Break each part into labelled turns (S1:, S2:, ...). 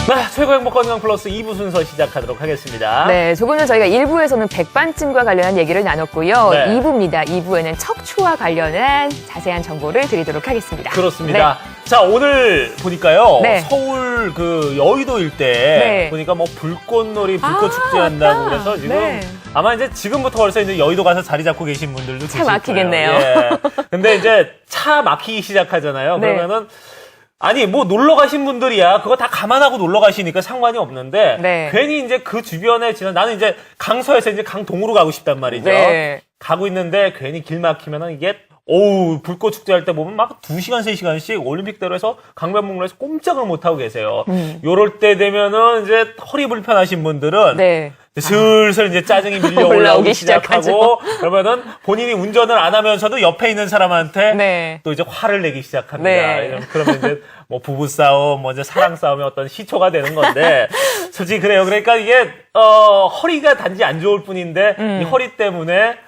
S1: 네, 최고 행복 건강 플러스 2부 순서 시작하도록 하겠습니다.
S2: 네, 조금 전 저희가 1부에서는 백반증과 관련한 얘기를 나눴고요.
S1: 네.
S2: 2부입니다. 2부에는 척추와 관련한 자세한 정보를 드리도록 하겠습니다.
S1: 그렇습니다. 자, 오늘 보니까요.
S2: 네.
S1: 서울 그 여의도 일대
S2: 네.
S1: 보니까 뭐 불꽃놀이, 불꽃 축제 한다고
S2: 맞다.
S1: 그래서 지금
S2: 네.
S1: 아마 이제 지금부터 벌써 이제 여의도 가서 자리 잡고 계신 분들도 계실
S2: 막히겠네요.
S1: 거예요. 예. 근데 이제 차 막히기 시작하잖아요.
S2: 네.
S1: 그러면은 아니 뭐 놀러 가신 분들이야 그거 다 감안하고 놀러 가시니까 상관이 없는데
S2: 네.
S1: 괜히 이제 그 주변에 지난 나는 이제 강서에서 이제 강동으로 가고 싶단 말이죠.
S2: 네.
S1: 가고 있는데 괜히 길 막히면은 이게 오우 불꽃 축제 할 때 보면 막 2시간 3시간씩 올림픽대로 해서 강변북로에서 꼼짝을 못 하고 계세요. 요럴 때 되면은 이제 허리 불편하신 분들은
S2: 네.
S1: 슬슬 이제 짜증이 밀려 올라오기
S2: 올라오기
S1: 시작하고 그러면은 본인이 운전을 안 하면서도 옆에 있는 사람한테
S2: 네.
S1: 또 이제 화를 내기 시작합니다.
S2: 네.
S1: 그러면 이제 뭐 부부싸움, 뭐 이제 사랑싸움의 어떤 시초가 되는 건데 솔직히 그래요. 그러니까 이게 허리가 단지 안 좋을 뿐인데 이 허리 때문에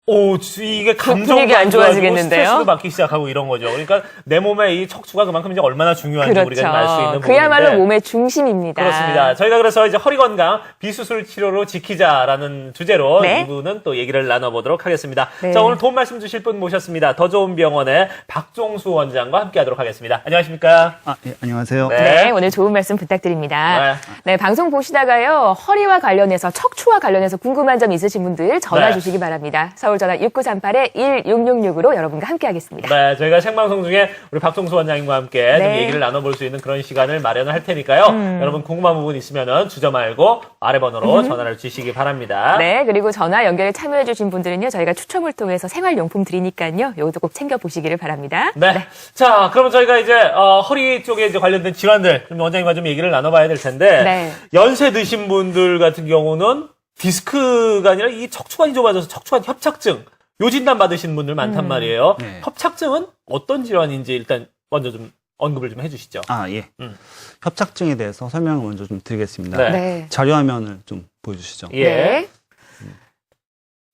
S1: 이게 감정도
S2: 분위기 안 좋아지겠는데요?
S1: 스트레스도 받기 시작하고 이런 거죠. 그러니까 내 몸에 이 척추가 그만큼 이제 얼마나 중요한지
S2: 그렇죠.
S1: 우리가 좀 알 수 있는 부분인데.
S2: 그야말로 몸의 중심입니다.
S1: 그렇습니다. 저희가 그래서 이제 허리 건강 비수술 치료로 지키자라는 주제로
S2: 네.
S1: 2부는 또 얘기를 나눠보도록 하겠습니다.
S2: 네.
S1: 자, 오늘 도움 말씀 주실 분 모셨습니다. 더 좋은 병원의 박종수 원장과 함께하도록 하겠습니다. 안녕하십니까?
S3: 예, 안녕하세요.
S2: 네, 오늘 좋은 말씀 부탁드립니다. 네, 방송 보시다가요, 허리와 관련해서, 척추와 관련해서 궁금한 점 있으신 분들 전화
S1: 네.
S2: 주시기 바랍니다. 서울 전화 6938-1666으로 여러분과 함께 하겠습니다.
S1: 네, 저희가 생방송 중에 우리 박종수 원장님과 함께 좀
S2: 네.
S1: 얘기를 나눠볼 수 있는 그런 시간을 마련을 할 테니까요. 여러분 궁금한 부분 있으면은 주저 말고 아래 번호로 전화를 주시기 바랍니다.
S2: 네, 그리고 전화 연결에 참여해주신 분들은요, 저희가 추첨을 통해서 생활용품 드리니까요, 요것도 꼭 챙겨보시기를 바랍니다.
S1: 네. 자, 그러면 저희가 이제, 허리 쪽에 이제 관련된 질환들, 좀 원장님과 좀 얘기를 나눠봐야 될 텐데,
S2: 네.
S1: 연세 드신 분들 같은 경우는 디스크가 아니라 이 척추관이 좁아져서 척추관 협착증, 요 진단 받으시는 분들 많단 말이에요.
S3: 네.
S1: 협착증은 어떤 질환인지 일단 먼저 좀 언급을 좀 해주시죠.
S3: 예. 협착증에 대해서 설명을 먼저 좀 드리겠습니다.
S1: 네.
S2: 네.
S3: 자료화면을 좀 보여주시죠.
S1: 예.
S2: 네.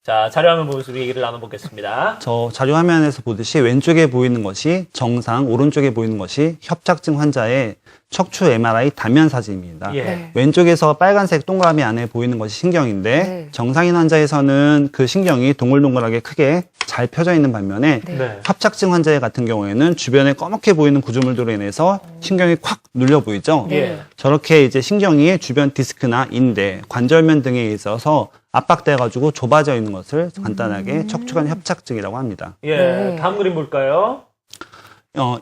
S1: 자, 자료화면 보면서 우리 얘기를 나눠보겠습니다.
S3: 저 자료화면에서 보듯이 왼쪽에 보이는 것이 정상, 오른쪽에 보이는 것이 협착증 환자의 척추 MRI 단면 사진입니다.
S1: 예.
S2: 네.
S3: 왼쪽에서 빨간색 동그라미 안에 보이는 것이 신경인데
S2: 네.
S3: 정상인 환자에서는 그 신경이 동글동글하게 크게 잘 펴져 있는 반면에
S2: 네.
S1: 네.
S3: 협착증 환자 같은 경우에는 주변에 검게 보이는 구조물들로 인해서 신경이 콱 눌려 보이죠.
S1: 예.
S3: 저렇게 이제 신경이 주변 디스크나 인대, 관절면 등에 있어서 압박돼가지고 좁아져 있는 것을 간단하게 척추관 협착증이라고 합니다.
S1: 예.
S2: 네.
S1: 다음 그림 볼까요?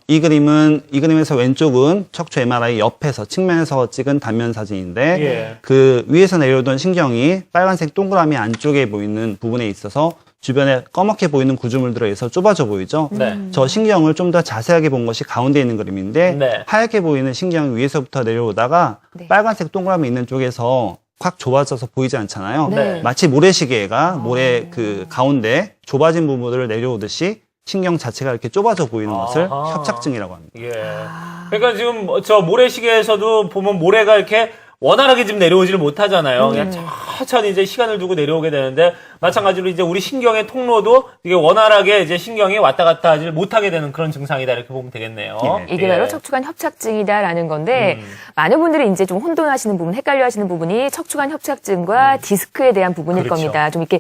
S3: 이 그림에서 왼쪽은 척추 MRI 옆에서 측면에서 찍은 단면 사진인데
S1: 예.
S3: 그 위에서 내려오던 신경이 빨간색 동그라미 안쪽에 보이는 부분에 있어서 주변에 검게 보이는 구조물들에 의해서 좁아져 보이죠.
S1: 네.
S3: 저 신경을 좀 더 자세하게 본 것이 가운데 있는 그림인데
S1: 네.
S3: 하얗게 보이는 신경이 위에서부터 내려오다가
S2: 네.
S3: 빨간색 동그라미 있는 쪽에서 확 좁아져서 보이지 않잖아요.
S2: 네.
S3: 마치 모래시계가 모래 그 가운데 좁아진 부분을 내려오듯이 신경 자체가 이렇게 좁아져 보이는 것을
S1: 아하.
S3: 협착증이라고 합니다.
S1: 예. 그러니까 지금 저 모래시계에서도 보면 모래가 이렇게 원활하게 지금 내려오지를 못하잖아요. 그냥 천천히 이제 시간을 두고 내려오게 되는데 마찬가지로 이제 우리 신경의 통로도 이게 원활하게 이제 신경이 왔다 갔다 하지 못하게 되는 그런 증상이다 이렇게 보면 되겠네요.
S3: 예.
S2: 이게 바로 척추관 협착증이다라는 건데 많은 분들이 이제 좀 혼돈하시는 부분, 헷갈려하시는 부분이 척추관 협착증과 디스크에 대한 부분일
S1: 그렇죠.
S2: 겁니다. 좀 이렇게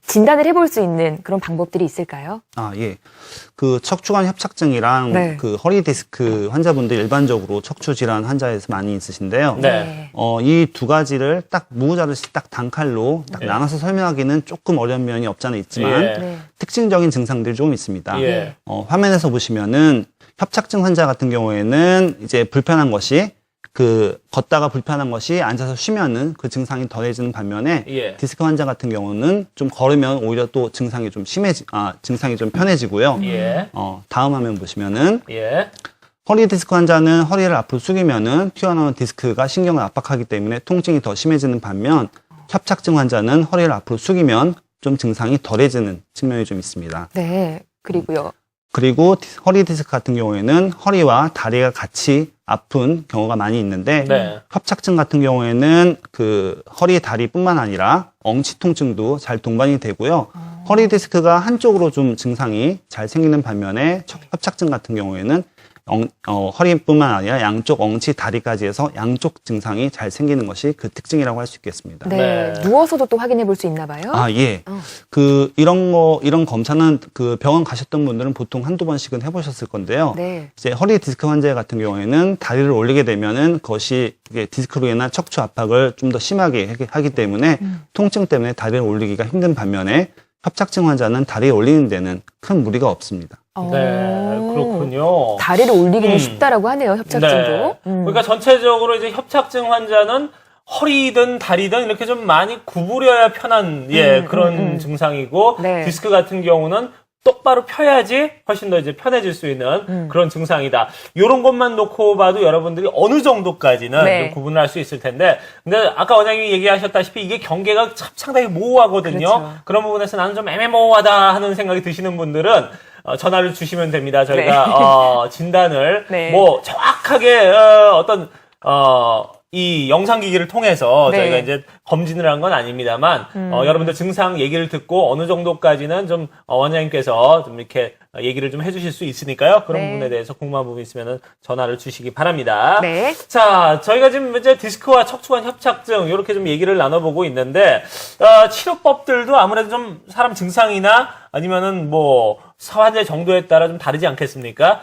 S2: 진단을 해볼 수 있는 그런 방법들이 있을까요?
S3: 예. 그 척추관 협착증이랑
S2: 네.
S3: 그 허리 디스크 환자분들 일반적으로 척추 질환 환자에서 많이 있으신데요.
S1: 네.
S3: 이 두 가지를 딱 무자르시 딱 단칼로 딱
S1: 네.
S3: 나눠서 설명하기는 조금 어려운 면이 없잖아 있지만
S1: 예.
S2: 네.
S3: 특징적인 증상들이 조금 있습니다.
S1: 예.
S3: 화면에서 보시면은 협착증 환자 같은 경우에는 이제 불편한 것이 그 걷다가 불편한 것이 앉아서 쉬면은 그 증상이 덜해지는 반면에
S1: 예.
S3: 디스크 환자 같은 경우는 좀 걸으면 오히려 또 증상이 좀 증상이 좀 편해지고요.
S1: 예.
S3: 다음 화면 보시면은
S1: 예.
S3: 허리 디스크 환자는 허리를 앞으로 숙이면은 튀어나오는 디스크가 신경을 압박하기 때문에 통증이 더 심해지는 반면 협착증 환자는 허리를 앞으로 숙이면 좀 증상이 덜해지는 측면이 좀 있습니다.
S2: 네. 그리고요.
S3: 그리고 허리 디스크 같은 경우에는 허리와 다리가 같이 아픈 경우가 많이 있는데
S1: 네.
S3: 협착증 같은 경우에는 그 허리 다리뿐만 아니라 엉치 통증도 잘 동반이 되고요. 허리 디스크가 한쪽으로 좀 증상이 잘 생기는 반면에 협착증 같은 경우에는 허리뿐만 아니라 양쪽 엉치, 다리까지 해서 양쪽 증상이 잘 생기는 것이 그 특징이라고 할 수 있겠습니다.
S2: 네. 누워서도 또 확인해 볼 수 있나 봐요.
S3: 아, 예. 이런 검사는 그 병원 가셨던 분들은 보통 한두 번씩은 해보셨을 건데요.
S2: 네.
S3: 이제 허리 디스크 환자 같은 경우에는 다리를 올리게 되면은 그것이 이게 디스크로 인한 척추 압박을 좀 더 심하게 하기 때문에 통증 때문에 다리를 올리기가 힘든 반면에 협착증 환자는 다리에 올리는 데는 큰 무리가 없습니다.
S1: 네, 그렇군요.
S2: 다리를 올리기는 쉽다라고 하네요, 협착증도.
S1: 네. 그러니까 전체적으로 이제 협착증 환자는 허리든 다리든 이렇게 좀 많이 구부려야 편한 그런 증상이고
S2: 네.
S1: 디스크 같은 경우는 똑바로 펴야지 훨씬 더 이제 편해질 수 있는 그런 증상이다. 이런 것만 놓고 봐도 여러분들이 어느 정도까지는
S2: 네.
S1: 좀 구분을 할 수 있을 텐데, 근데 아까 원장님이 얘기하셨다시피 이게 경계가 참 상당히 모호하거든요.
S2: 그렇죠.
S1: 그런 부분에서 나는 좀 애매모호하다 하는 생각이 드시는 분들은 전화를 주시면 됩니다. 저희가 진단을
S2: 네.
S1: 뭐 정확하게 이 영상기기를 통해서
S2: 네.
S1: 저희가 이제 검진을 한 건 아닙니다만, 여러분들 증상 얘기를 듣고 어느 정도까지는 좀 원장님께서 좀 이렇게 얘기를 좀 해주실 수 있으니까요. 그런
S2: 네.
S1: 부분에 대해서 궁금한 부분 있으면 전화를 주시기 바랍니다.
S2: 네.
S1: 자, 저희가 지금 이제 디스크와 척추관 협착증 이렇게 좀 얘기를 나눠보고 있는데, 치료법들도 아무래도 좀 사람 증상이나 아니면은 뭐 환자 정도에 따라 좀 다르지 않겠습니까?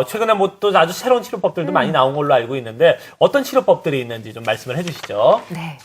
S1: 최근에 뭐 또 아주 새로운 치료법들도 많이 나온 걸로 알고 있는데 어떤 치료법들이 있는지 좀 말씀을 해주시죠.
S2: 네.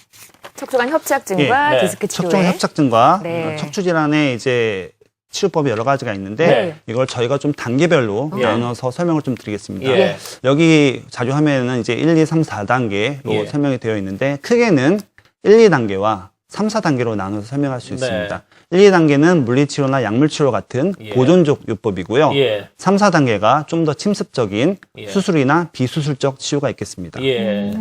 S2: 척추관 협착증과
S1: 네.
S2: 디스크 치료에.
S3: 척추 협착증과
S2: 네.
S3: 척추 질환의 이제 치료법이 여러 가지가 있는데
S1: 네.
S3: 이걸 저희가 좀 단계별로
S1: 예.
S3: 나눠서 설명을 좀 드리겠습니다.
S1: 예.
S3: 여기 자료 화면에는 이제 1, 2, 3, 4단계로
S1: 예.
S3: 설명이 되어 있는데 크게는 1, 2단계와 3, 4단계로 나눠서 설명할 수 있습니다. 1, 2단계는 물리치료나 약물치료 같은
S1: 예.
S3: 보존적 요법이고요.
S1: 예.
S3: 3, 4단계가 좀 더 침습적인
S1: 예.
S3: 수술이나 비수술적 치료가 있겠습니다.
S1: 예.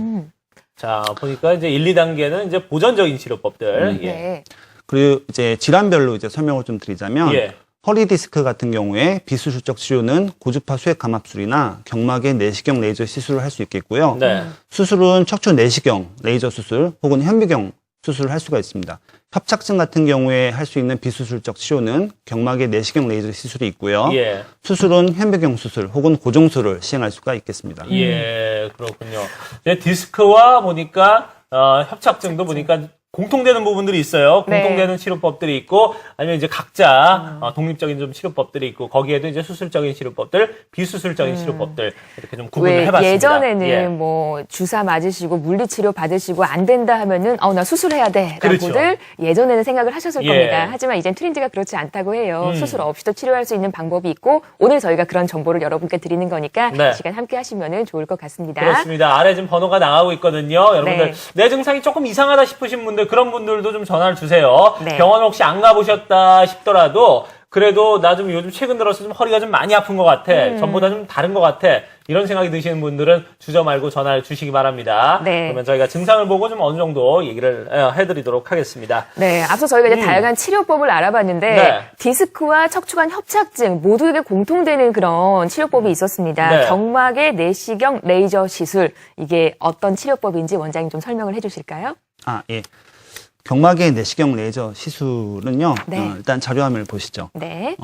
S1: 자, 보니까 이제 1, 2단계는 이제 보전적인 치료법들. 예.
S2: 네.
S3: 그리고 이제 질환별로 이제 설명을 좀 드리자면
S1: 예.
S3: 허리 디스크 같은 경우에 비수술적 치료는 고주파 수액 감압술이나 경막의 내시경 레이저 시술을 할 수 있겠고요.
S1: 네.
S3: 수술은 척추 내시경 레이저 수술 혹은 현미경 수술을 할 수가 있습니다. 협착증 같은 경우에 할 수 있는 비수술적 치료는 경막의 내시경 레이저 시술이 있고요.
S1: 예.
S3: 수술은 현미경 수술 혹은 고정술을 시행할 수가 있겠습니다.
S1: 예, 그렇군요. 이제 디스크와 보니까, 협착증도 보니까 공통되는 부분들이 있어요.
S2: 네.
S1: 공통되는 치료법들이 있고, 아니면 이제 각자 독립적인 좀 치료법들이 있고, 거기에도 이제 수술적인 치료법들, 비수술적인 치료법들, 이렇게 좀 구분을
S2: 왜
S1: 해봤습니다.
S2: 예전에는
S1: 예.
S2: 뭐 주사 맞으시고 물리치료 받으시고 안 된다 하면은 나 수술해야 돼라고들
S1: 그렇죠.
S2: 예전에는 생각을 하셨을
S1: 예.
S2: 겁니다. 하지만 이젠 트렌드가 그렇지 않다고 해요. 수술 없이도 치료할 수 있는 방법이 있고 오늘 저희가 그런 정보를 여러분께 드리는 거니까
S1: 네.
S2: 이 시간 함께 하시면은 좋을 것 같습니다.
S1: 그렇습니다. 아래 지금 번호가 나가고 있거든요. 여러분들
S2: 네.
S1: 내 증상이 조금 이상하다 싶으신 분들 그런 분들도 좀 전화를 주세요.
S2: 네.
S1: 병원 혹시 안 가보셨다 싶더라도 그래도 나 좀 요즘 최근 들어서 좀 허리가 좀 많이 아픈 것 같아. 전보다 좀 다른 것 같아. 이런 생각이 드시는 분들은 주저 말고 전화를 주시기 바랍니다.
S2: 네.
S1: 그러면 저희가 증상을 보고 좀 어느 정도 얘기를 해드리도록 하겠습니다.
S2: 네, 앞서 저희가 이제 다양한 치료법을 알아봤는데
S1: 네.
S2: 디스크와 척추관 협착증 모두에게 공통되는 그런 치료법이 있었습니다.
S1: 네.
S2: 경막의 내시경 레이저 시술 이게 어떤 치료법인지 원장님 좀 설명을 해주실까요?
S3: 예. 경막의 내시경 레이저 시술은요.
S2: 네.
S3: 일단 자료화면을 보시죠.
S2: 네.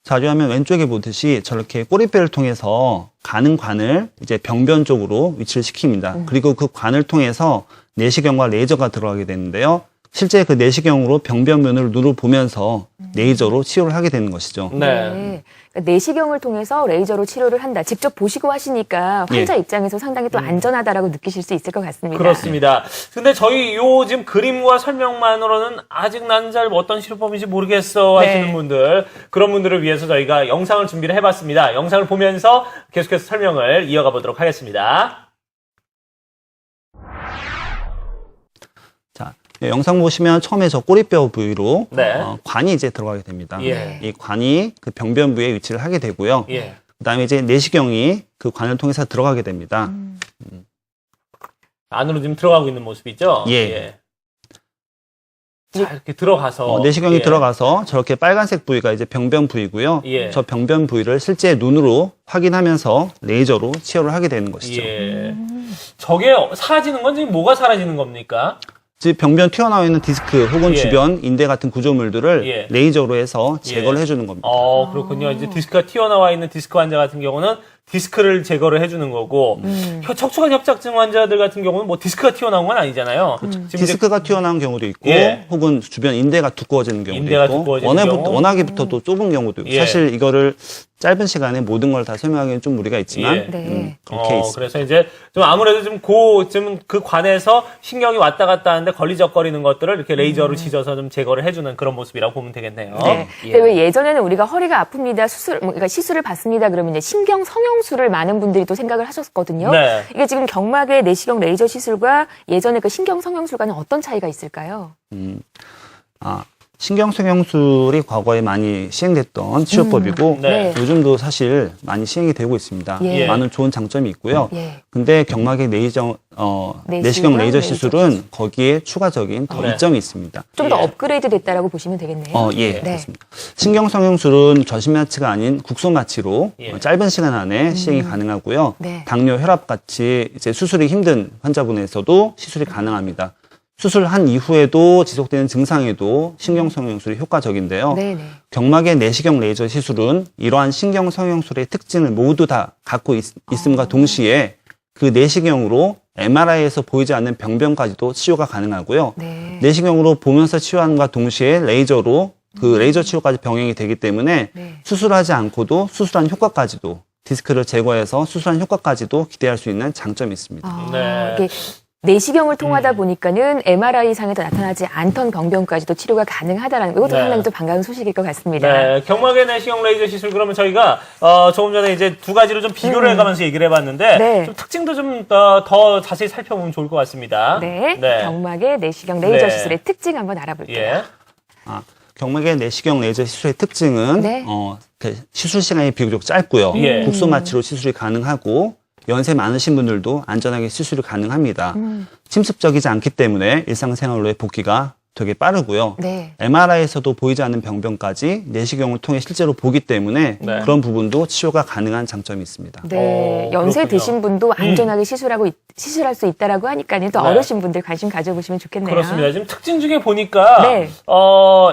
S3: 자료화면 왼쪽에 보듯이 저렇게 꼬리뼈를 통해서 가는 관을 이제 병변 쪽으로 위치를 시킵니다. 그리고 그 관을 통해서 내시경과 레이저가 들어가게 되는데요. 실제 그 내시경으로 병변면을 누르보면서 레이저로 치료를 하게 되는 것이죠.
S1: 네.
S2: 그러니까 내시경을 통해서 레이저로 치료를 한다. 직접 보시고 하시니까 환자 입장에서 상당히 또 안전하다라고 느끼실 수 있을 것 같습니다.
S1: 그렇습니다. 근데 저희 요 지금 그림과 설명만으로는 아직 난 잘 어떤 치료법인지 모르겠어 하시는
S2: 네.
S1: 분들, 그런 분들을 위해서 저희가 영상을 준비를 해봤습니다. 영상을 보면서 계속해서 설명을 이어가 보도록 하겠습니다.
S3: 자, 영상 보시면 처음에 저 꼬리뼈 부위로
S1: 네.
S3: 관이 이제 들어가게 됩니다.
S1: 예.
S3: 이 관이 그 병변 부위에 위치를 하게 되고요.
S1: 예.
S3: 그다음에 이제 내시경이 그 관을 통해서 들어가게 됩니다.
S1: 안으로 지금 들어가고 있는 모습이죠?
S3: 예.
S1: 자, 이렇게 들어가서.
S3: 내시경이
S1: 예.
S3: 들어가서 저렇게 빨간색 부위가 이제 병변 부위고요.
S1: 예.
S3: 저 병변 부위를 실제 눈으로 확인하면서 레이저로 치료를 하게 되는 것이죠.
S1: 예. 저게 사라지는 건 지금 뭐가 사라지는 겁니까?
S3: 즉 병변 튀어나와 있는 디스크 혹은
S1: 예.
S3: 주변 인대 같은 구조물들을
S1: 예.
S3: 레이저로 해서 제거를 해주는 겁니다.
S1: 그렇군요. 이제 디스크가 튀어나와 있는 디스크 환자 같은 경우는 디스크를 제거를 해주는 거고, 척추관 협착증 환자들 같은 경우는 뭐 디스크가 튀어나온 건 아니잖아요. 지금 이제
S3: 디스크가 튀어나온 경우도 있고,
S1: 예.
S3: 혹은 주변 인대가 두꺼워지는 경우도
S1: 인대가
S3: 있고,
S1: 두꺼워지는 경우.
S3: 워낙에부터 또 좁은 경우도 있고,
S1: 예.
S3: 사실 이거를 짧은 시간에 모든 걸 다 설명하기는 좀 무리가 있지만,
S1: 예.
S2: 네.
S3: 그렇게 있습니다.
S1: 그래서 이제 좀 아무래도 좀 그 관에서 신경이 왔다 갔다 하는데 걸리적거리는 것들을 이렇게 레이저로 치져서 좀 제거를 해주는 그런 모습이라고 보면 되겠네요.
S2: 네. 근데 왜 예전에는 우리가 허리가 아픕니다, 그러니까 시술을 받습니다 그러면 이제 신경 성형술을 많은 분들이 또 생각을 하셨거든요.
S1: 네.
S2: 이게 지금 경막의 내시경 레이저 시술과 예전에 그 신경 성형술과는 어떤 차이가 있을까요?
S3: 신경성형술이 과거에 많이 시행됐던 치료법이고,
S1: 네.
S3: 요즘도 사실 많이 시행이 되고 있습니다.
S2: 예.
S3: 많은 좋은 장점이 있고요.
S2: 예.
S3: 근데 경막의 내시경 레이저 시술은 거기에 추가적인 더
S1: 네.
S3: 이점이 있습니다.
S2: 좀 더
S1: 예.
S2: 업그레이드 됐다라고 보시면 되겠네요.
S3: 예,
S2: 네.
S3: 그렇습니다. 신경성형술은 저심마취가 아닌 국소마취로
S1: 예.
S3: 짧은 시간 안에 시행이 가능하고요.
S2: 네.
S3: 당뇨, 혈압 같이 이제 수술이 힘든 환자분에서도 시술이 가능합니다. 수술한 이후에도 지속되는 증상에도 신경성형술이 효과적인데요.
S2: 네네.
S3: 경막의 내시경 레이저 시술은 이러한 신경성형술의 특징을 모두 다 갖고 있음과 동시에 그 내시경으로 MRI에서 보이지 않는 병변까지도 치료가 가능하고요.
S2: 네.
S3: 내시경으로 보면서 치료하는과 동시에 레이저로 그 레이저 치료까지 병행이 되기 때문에
S2: 네.
S3: 수술하지 않고도 수술한 효과까지도 디스크를 제거해서 수술한 효과까지도 기대할 수 있는 장점이 있습니다.
S1: 네.
S2: 이게 내시경을 통하다 보니까는 MRI 상에도 나타나지 않던 병변까지도 치료가 가능하다라는 거, 이것도
S1: 네.
S2: 상당히 좀 반가운 소식일 것 같습니다.
S1: 네, 경막의 내시경 레이저 시술 그러면 저희가 조금 전에 이제 두 가지를 좀 비교를 해가면서 얘기를 해봤는데
S2: 네.
S1: 좀 특징도 좀 더 자세히 살펴보면 좋을 것 같습니다.
S2: 네.
S1: 네.
S2: 경막의 내시경 레이저
S1: 네.
S2: 시술의 특징 한번 알아볼게요.
S1: 예.
S3: 경막의 내시경 레이저 시술의 특징은
S2: 네.
S3: 그 시술 시간이 비교적 짧고요.
S1: 예.
S3: 국소마취로 시술이 가능하고 연세 많으신 분들도 안전하게 시술이 가능합니다. 침습적이지 않기 때문에 일상생활로의 복귀가 되게 빠르고요.
S2: 네.
S3: MRI에서도 보이지 않는 병변까지 내시경을 통해 실제로 보기 때문에
S1: 네.
S3: 그런 부분도 치료가 가능한 장점이 있습니다.
S2: 네. 연세
S1: 그렇군요.
S2: 드신 분도 안전하게 시술할 수 있다라고 하니까는 또
S1: 네.
S2: 어르신 분들 관심 가져보시면 좋겠네요.
S1: 그렇습니다. 지금 특징 중에 보니까
S2: 네.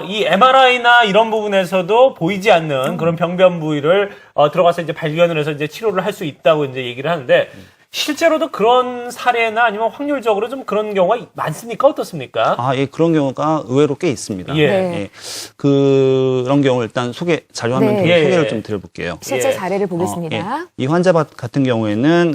S1: 이 MRI나 이런 부분에서도 보이지 않는 그런 병변 부위를 들어가서 이제 발견을 해서 이제 치료를 할 수 있다고 이제 얘기를 하는데 실제로도 그런 사례나 아니면 확률적으로 좀 그런 경우가 많습니까? 어떻습니까?
S3: 예, 그런 경우가 의외로 꽤 있습니다.
S1: 예.
S2: 네.
S3: 그런 경우 일단 자료 화면
S2: 네.
S3: 통해
S1: 예,
S3: 소개를
S1: 예.
S3: 좀 드려볼게요.
S2: 실제
S1: 예.
S2: 사례를 보겠습니다.
S3: 이 환자 같은 경우에는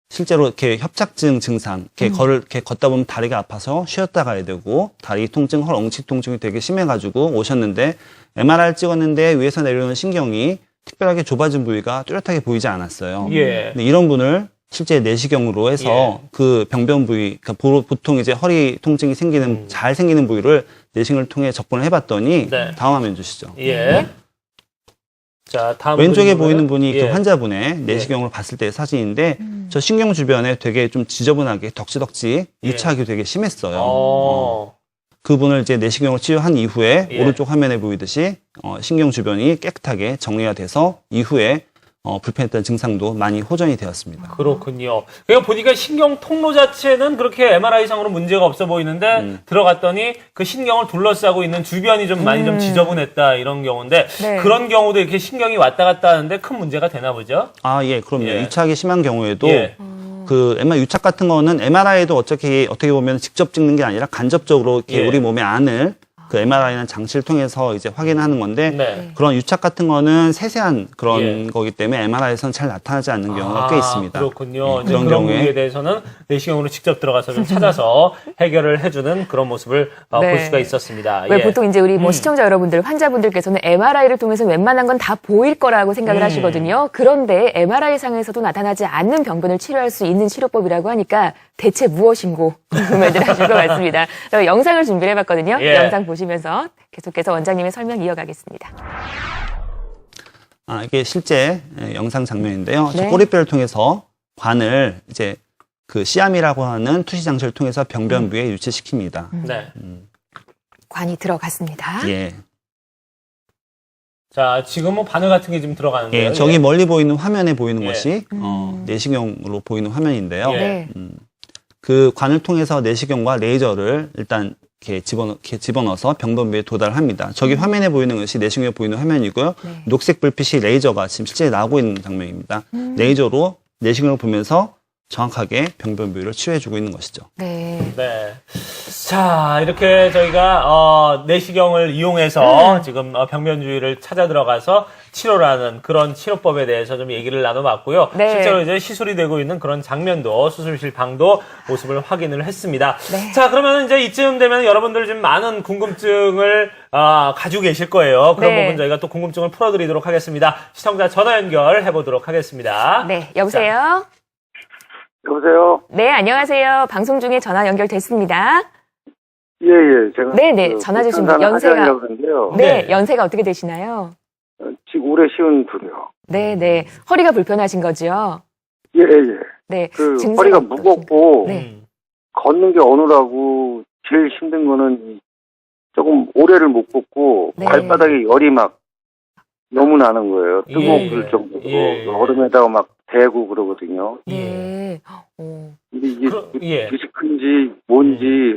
S3: 실제로 이렇게 협착증 증상, 이렇게 걷다 보면 다리가 아파서 쉬었다 가야 되고 다리 통증, 허리 엉치 통증이 되게 심해가지고 오셨는데 MRI를 찍었는데 위에서 내려오는 신경이 특별하게 좁아진 부위가 뚜렷하게 보이지 않았어요.
S1: 예.
S3: 근데 이런 분을 실제 내시경으로 해서
S1: 예.
S3: 그 병변 부위, 그러니까 보통 이제 허리 통증이 잘 생기는 부위를 내시경을 통해 접근을 해봤더니
S1: 네.
S3: 다음 화면 주시죠.
S1: 예. 자, 다음
S3: 왼쪽에
S1: 그림은
S3: 보이는 분이
S1: 예.
S3: 그 환자분의 내시경을 봤을 때 사진인데 저 신경 주변에 되게 좀 지저분하게 덕지덕지 유착이 되게 심했어요. 그분을 이제 내시경을 치료한 이후에
S1: 예.
S3: 오른쪽 화면에 보이듯이 신경 주변이 깨끗하게 정리가 돼서 이후에 불편했던 증상도 많이 호전이 되었습니다.
S1: 그렇군요. 그러니까 보니까 신경 통로 자체는 그렇게 MRI상으로 문제가 없어 보이는데 들어갔더니 그 신경을 둘러싸고 있는 주변이 좀 많이 좀 지저분했다 이런 경우인데
S2: 네.
S1: 그런 경우도 이렇게 신경이 왔다 갔다 하는데 큰 문제가 되나 보죠?
S3: 예, 그럼요.
S1: 예.
S3: 유착이 심한 경우에도
S1: 예.
S3: 그 MRI 유착 같은 거는 MRI에도 어떻게 보면 직접 찍는 게 아니라 간접적으로 이렇게
S1: 예.
S3: 우리 몸의 안을 그 MRI나 장치를 통해서 이제 확인하는 건데
S1: 네.
S3: 그런 유착 같은 거는 세세한 그런
S1: 예.
S3: 거기 때문에 MRI에서는 잘 나타나지 않는 경우가 꽤 있습니다.
S1: 그렇군요. 이제
S3: 그런
S1: 그런
S3: 경우에
S1: 부위에 대해서는 내시경으로 직접 들어가서 좀 찾아서 해결을 해주는 그런 모습을
S2: 네.
S1: 볼 수가 있었습니다.
S2: 왜
S1: 예.
S2: 보통 이제 우리 시청자 여러분들, 환자분들께서는 MRI를 통해서 웬만한 건 다 보일 거라고 생각을 하시거든요. 그런데 MRI 상에서도 나타나지 않는 병변을 치료할 수 있는 치료법이라고 하니까 대체 무엇인고 궁금해들 하실 것 같습니다. 영상을 준비를 해봤거든요.
S1: 예.
S2: 영상 보시면서 계속해서 원장님의 설명 이어가겠습니다.
S3: 이게 실제 영상 장면인데요.
S2: 네.
S3: 꼬리뼈를 통해서 관을 이제 그 시암이라고 하는 투시 장치를 통해서 병변 부에 유치시킵니다.
S1: 네.
S2: 관이 들어갔습니다.
S3: 예.
S1: 자, 지금 뭐 바늘 같은 게 지금 들어가는데요.
S3: 예, 저기 멀리 보이는 화면에 보이는
S1: 예.
S3: 것이 내시경으로 보이는 화면인데요.
S1: 예.
S2: 네.
S3: 그 관을 통해서 내시경과 레이저를 일단 이렇게 집어넣어서 병변부에 도달합니다. 저기 화면에 보이는 것이 내시경에 보이는 화면이고요.
S2: 네.
S3: 녹색 불빛이 레이저가 지금 실제 나오고 있는 장면입니다. 레이저로 내시경을 보면서 정확하게 병변 부위를 치료해주고 있는 것이죠.
S2: 네.
S1: 네. 자, 이렇게 저희가, 내시경을 이용해서 지금 병변주의를 찾아 들어가서 치료를 하는 그런 치료법에 대해서 좀 얘기를 나눠봤고요.
S2: 네.
S1: 실제로 이제 시술이 되고 있는 그런 장면도 수술실 방도 모습을 확인을 했습니다.
S2: 네.
S1: 자, 그러면 이제 이쯤 되면 여러분들 좀 많은 궁금증을 가지고 계실 거예요. 그런
S2: 네.
S1: 부분 저희가 또 궁금증을 풀어드리도록 하겠습니다. 시청자 전화 연결해 보도록 하겠습니다.
S2: 네, 여보세요?
S4: 여보세요?
S2: 네, 안녕하세요. 방송 중에 전화 연결됐습니다.
S4: 예, 예. 제가.
S2: 네네, 전화 주신 분 연세가-
S4: 하자라고 그러는데요.
S2: 네,
S1: 네.
S2: 연세가 어떻게 되시나요?
S4: 지금 올해 52요.
S2: 네. 허리가 불편하신 거죠?
S4: 예, 예.
S2: 네.
S4: 그,
S2: 증세가
S4: 허리가
S2: 어떠신가요?
S4: 무겁고,
S2: 네.
S4: 걷는 게 어느라고, 제일 힘든 거는, 조금 오래를 못 걷고,
S2: 네.
S4: 발바닥에 열이 막, 너무 나는 거예요. 뜨거울
S1: 예.
S4: 정도로.
S1: 예.
S4: 얼음에다가 막 대고 그러거든요.
S2: 네.
S4: 근데 이게,
S1: 예.
S4: 디스크인지, 뭔지,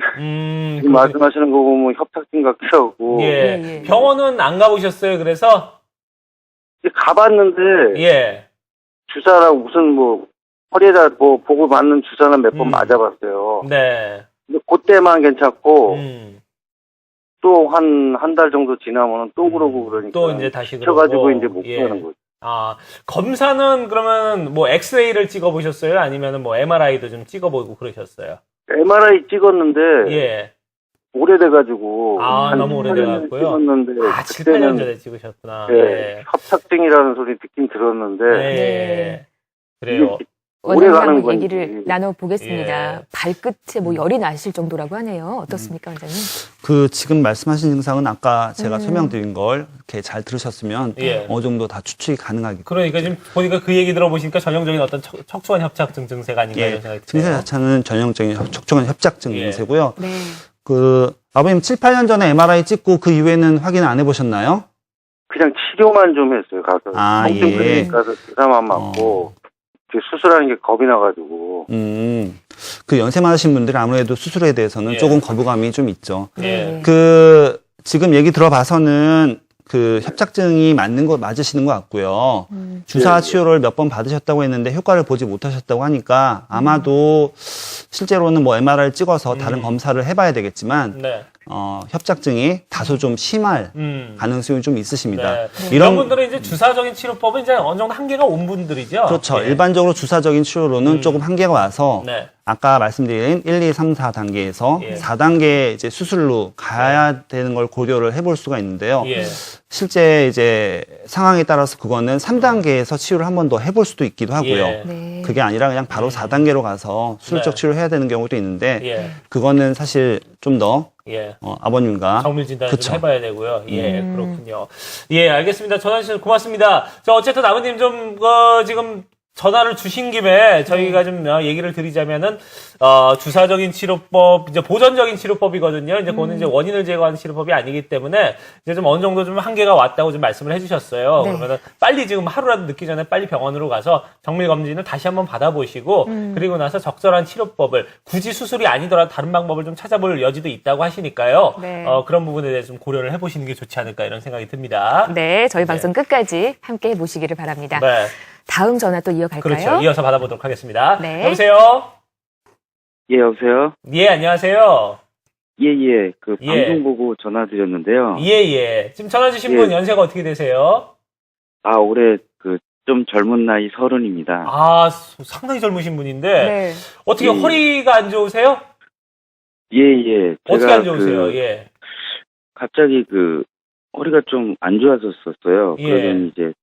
S4: 지금 말씀하시는 거 보면 협착증 같기도 하고.
S1: 예.
S2: 예.
S1: 병원은 안 가보셨어요, 그래서?
S4: 이제 가봤는데,
S1: 예.
S4: 주사랑 무슨 뭐, 허리에다 뭐, 보고 맞는 주사는 몇 번 맞아봤어요.
S1: 네.
S4: 근데 그때만 괜찮고, 또 한 달 정도 지나면은 또 그러고 그러니까.
S1: 또 이제 다시 그러고.
S4: 쳐가지고 이제 못
S1: 예.
S4: 가는 거죠.
S1: 아, 검사는 그러면 뭐 엑스레이를 찍어보셨어요? 아니면 뭐 MRI도 좀 찍어보고 그러셨어요?
S4: MRI 찍었는데,
S1: 예.
S4: 오래돼가지고.
S1: 아,
S4: 한
S1: 너무
S4: 7, 8년
S1: 오래돼갖고요?
S4: 찍었는데,
S1: 아, 7, 8년
S4: 그때는,
S1: 전에 찍으셨구나.
S4: 예, 협착증이라는 소리 듣긴 들었는데,
S1: 네.
S2: 네.
S1: 그래요.
S4: 이게
S2: 오늘
S4: 오래 가는
S2: 한번
S4: 건지.
S2: 얘기를 나눠보겠습니다.
S1: 예.
S2: 발끝에 뭐 열이 나실 정도라고 하네요. 어떻습니까, 원장님?
S3: 그 지금 말씀하신 증상은 아까 제가 설명드린 걸 이렇게 잘 들으셨으면
S1: 예.
S3: 어느 정도 다 추측이 가능하겠고.
S1: 그러니까 지금 보니까 그 얘기 들어보시니까 전형적인 어떤 척추관 협착증 증세가 아닌가 이런 생각이
S3: 증세
S1: 드네요.
S3: 자체는 전형적인 척추관 협착증
S1: 예.
S3: 증세고요.
S2: 네.
S3: 그 아버님 7, 8년 전에 MRI 찍고 그 이후에는 확인 안 해보셨나요?
S4: 그냥 치료만 좀 했어요, 가서.
S3: 아,
S4: 통증
S3: 예.
S4: 클리닉 가서 주사만 맞고, 그 수술하는 게 겁이 나가지고.
S3: 그 연세 많으신 분들이 아무래도 수술에 대해서는
S1: 예.
S3: 조금 거부감이 좀 있죠.
S1: 예.
S3: 그 지금 얘기 들어봐서는 그 협착증이 맞으시는 것 같고요. 주사
S4: 예.
S3: 치료를 몇 번 받으셨다고 했는데 효과를 보지 못하셨다고 하니까 아마도 실제로는 뭐 MRI를 찍어서 다른 검사를 해봐야 되겠지만
S1: 네.
S3: 협착증이 다소 좀 심할 가능성이 좀 있으십니다.
S1: 네. 이런 분들은 이제 주사적인 치료법은 이제 어느 정도 한계가 온 분들이죠.
S3: 그렇죠.
S1: 예.
S3: 일반적으로 주사적인 치료로는 조금 한계가 와서
S1: 네.
S3: 아까 말씀드린 1, 2, 3, 4단계에서
S1: 예.
S3: 4단계 이제 수술로 가야 되는 걸 고려를 해볼 수가 있는데요.
S1: 예.
S3: 실제 이제 상황에 따라서 그거는 3단계에서 치료를 한 번 더 해볼 수도 있기도 하고요.
S1: 예.
S2: 네.
S3: 그게 아니라 그냥 바로 4단계로 가서 수술적
S1: 네.
S3: 치료를 해야 되는 경우도 있는데
S1: 예.
S3: 그거는 사실 좀 더
S1: 예.
S3: 아버님과
S1: 정밀 진단을
S3: 그쵸.
S1: 좀 해봐야 되고요. 예, 그렇군요. 예, 알겠습니다. 전화 주셔서 고맙습니다. 어쨌든 아버님 좀, 지금 전화를 주신 김에 저희가 좀 얘기를 드리자면은, 주사적인 치료법, 이제 보전적인 치료법이거든요. 이제 그거는 이제 원인을 제거하는 치료법이 아니기 때문에 이제 좀 어느 정도 좀 한계가 왔다고 좀 말씀을 해주셨어요.
S2: 네.
S1: 그러면은 빨리 지금 하루라도 늦기 전에 빨리 병원으로 가서 정밀검진을 다시 한번 받아보시고, 그리고 나서 적절한 치료법을 굳이 수술이 아니더라도 다른 방법을 좀 찾아볼 여지도 있다고 하시니까요.
S2: 네.
S1: 그런 부분에 대해서 좀 고려를 해보시는 게 좋지 않을까 이런 생각이 듭니다.
S2: 네, 저희 방송 끝까지 함께 해보시기를 바랍니다.
S1: 네.
S2: 다음 전화 또 이어갈까요?
S1: 그렇죠. 이어서 받아보도록 하겠습니다.
S2: 네.
S1: 여보세요?
S5: 예, 여보세요?
S1: 예, 안녕하세요.
S5: 예, 예. 그
S1: 예.
S5: 방송 보고 전화 드렸는데요.
S1: 예, 예. 지금 전화 주신
S5: 예.
S1: 분 연세가 어떻게 되세요?
S5: 아, 올해 그 좀 젊은 나이 30입니다.
S1: 아, 상당히 젊으신 분인데
S2: 네.
S1: 어떻게
S5: 예.
S1: 허리가 안 좋으세요?
S5: 예, 예.
S1: 어떻게
S5: 제가
S1: 안 좋으세요?
S5: 그
S1: 예.
S5: 갑자기 그 허리가 좀 안 좋아졌었어요.
S1: 예.
S5: 그러더니 이제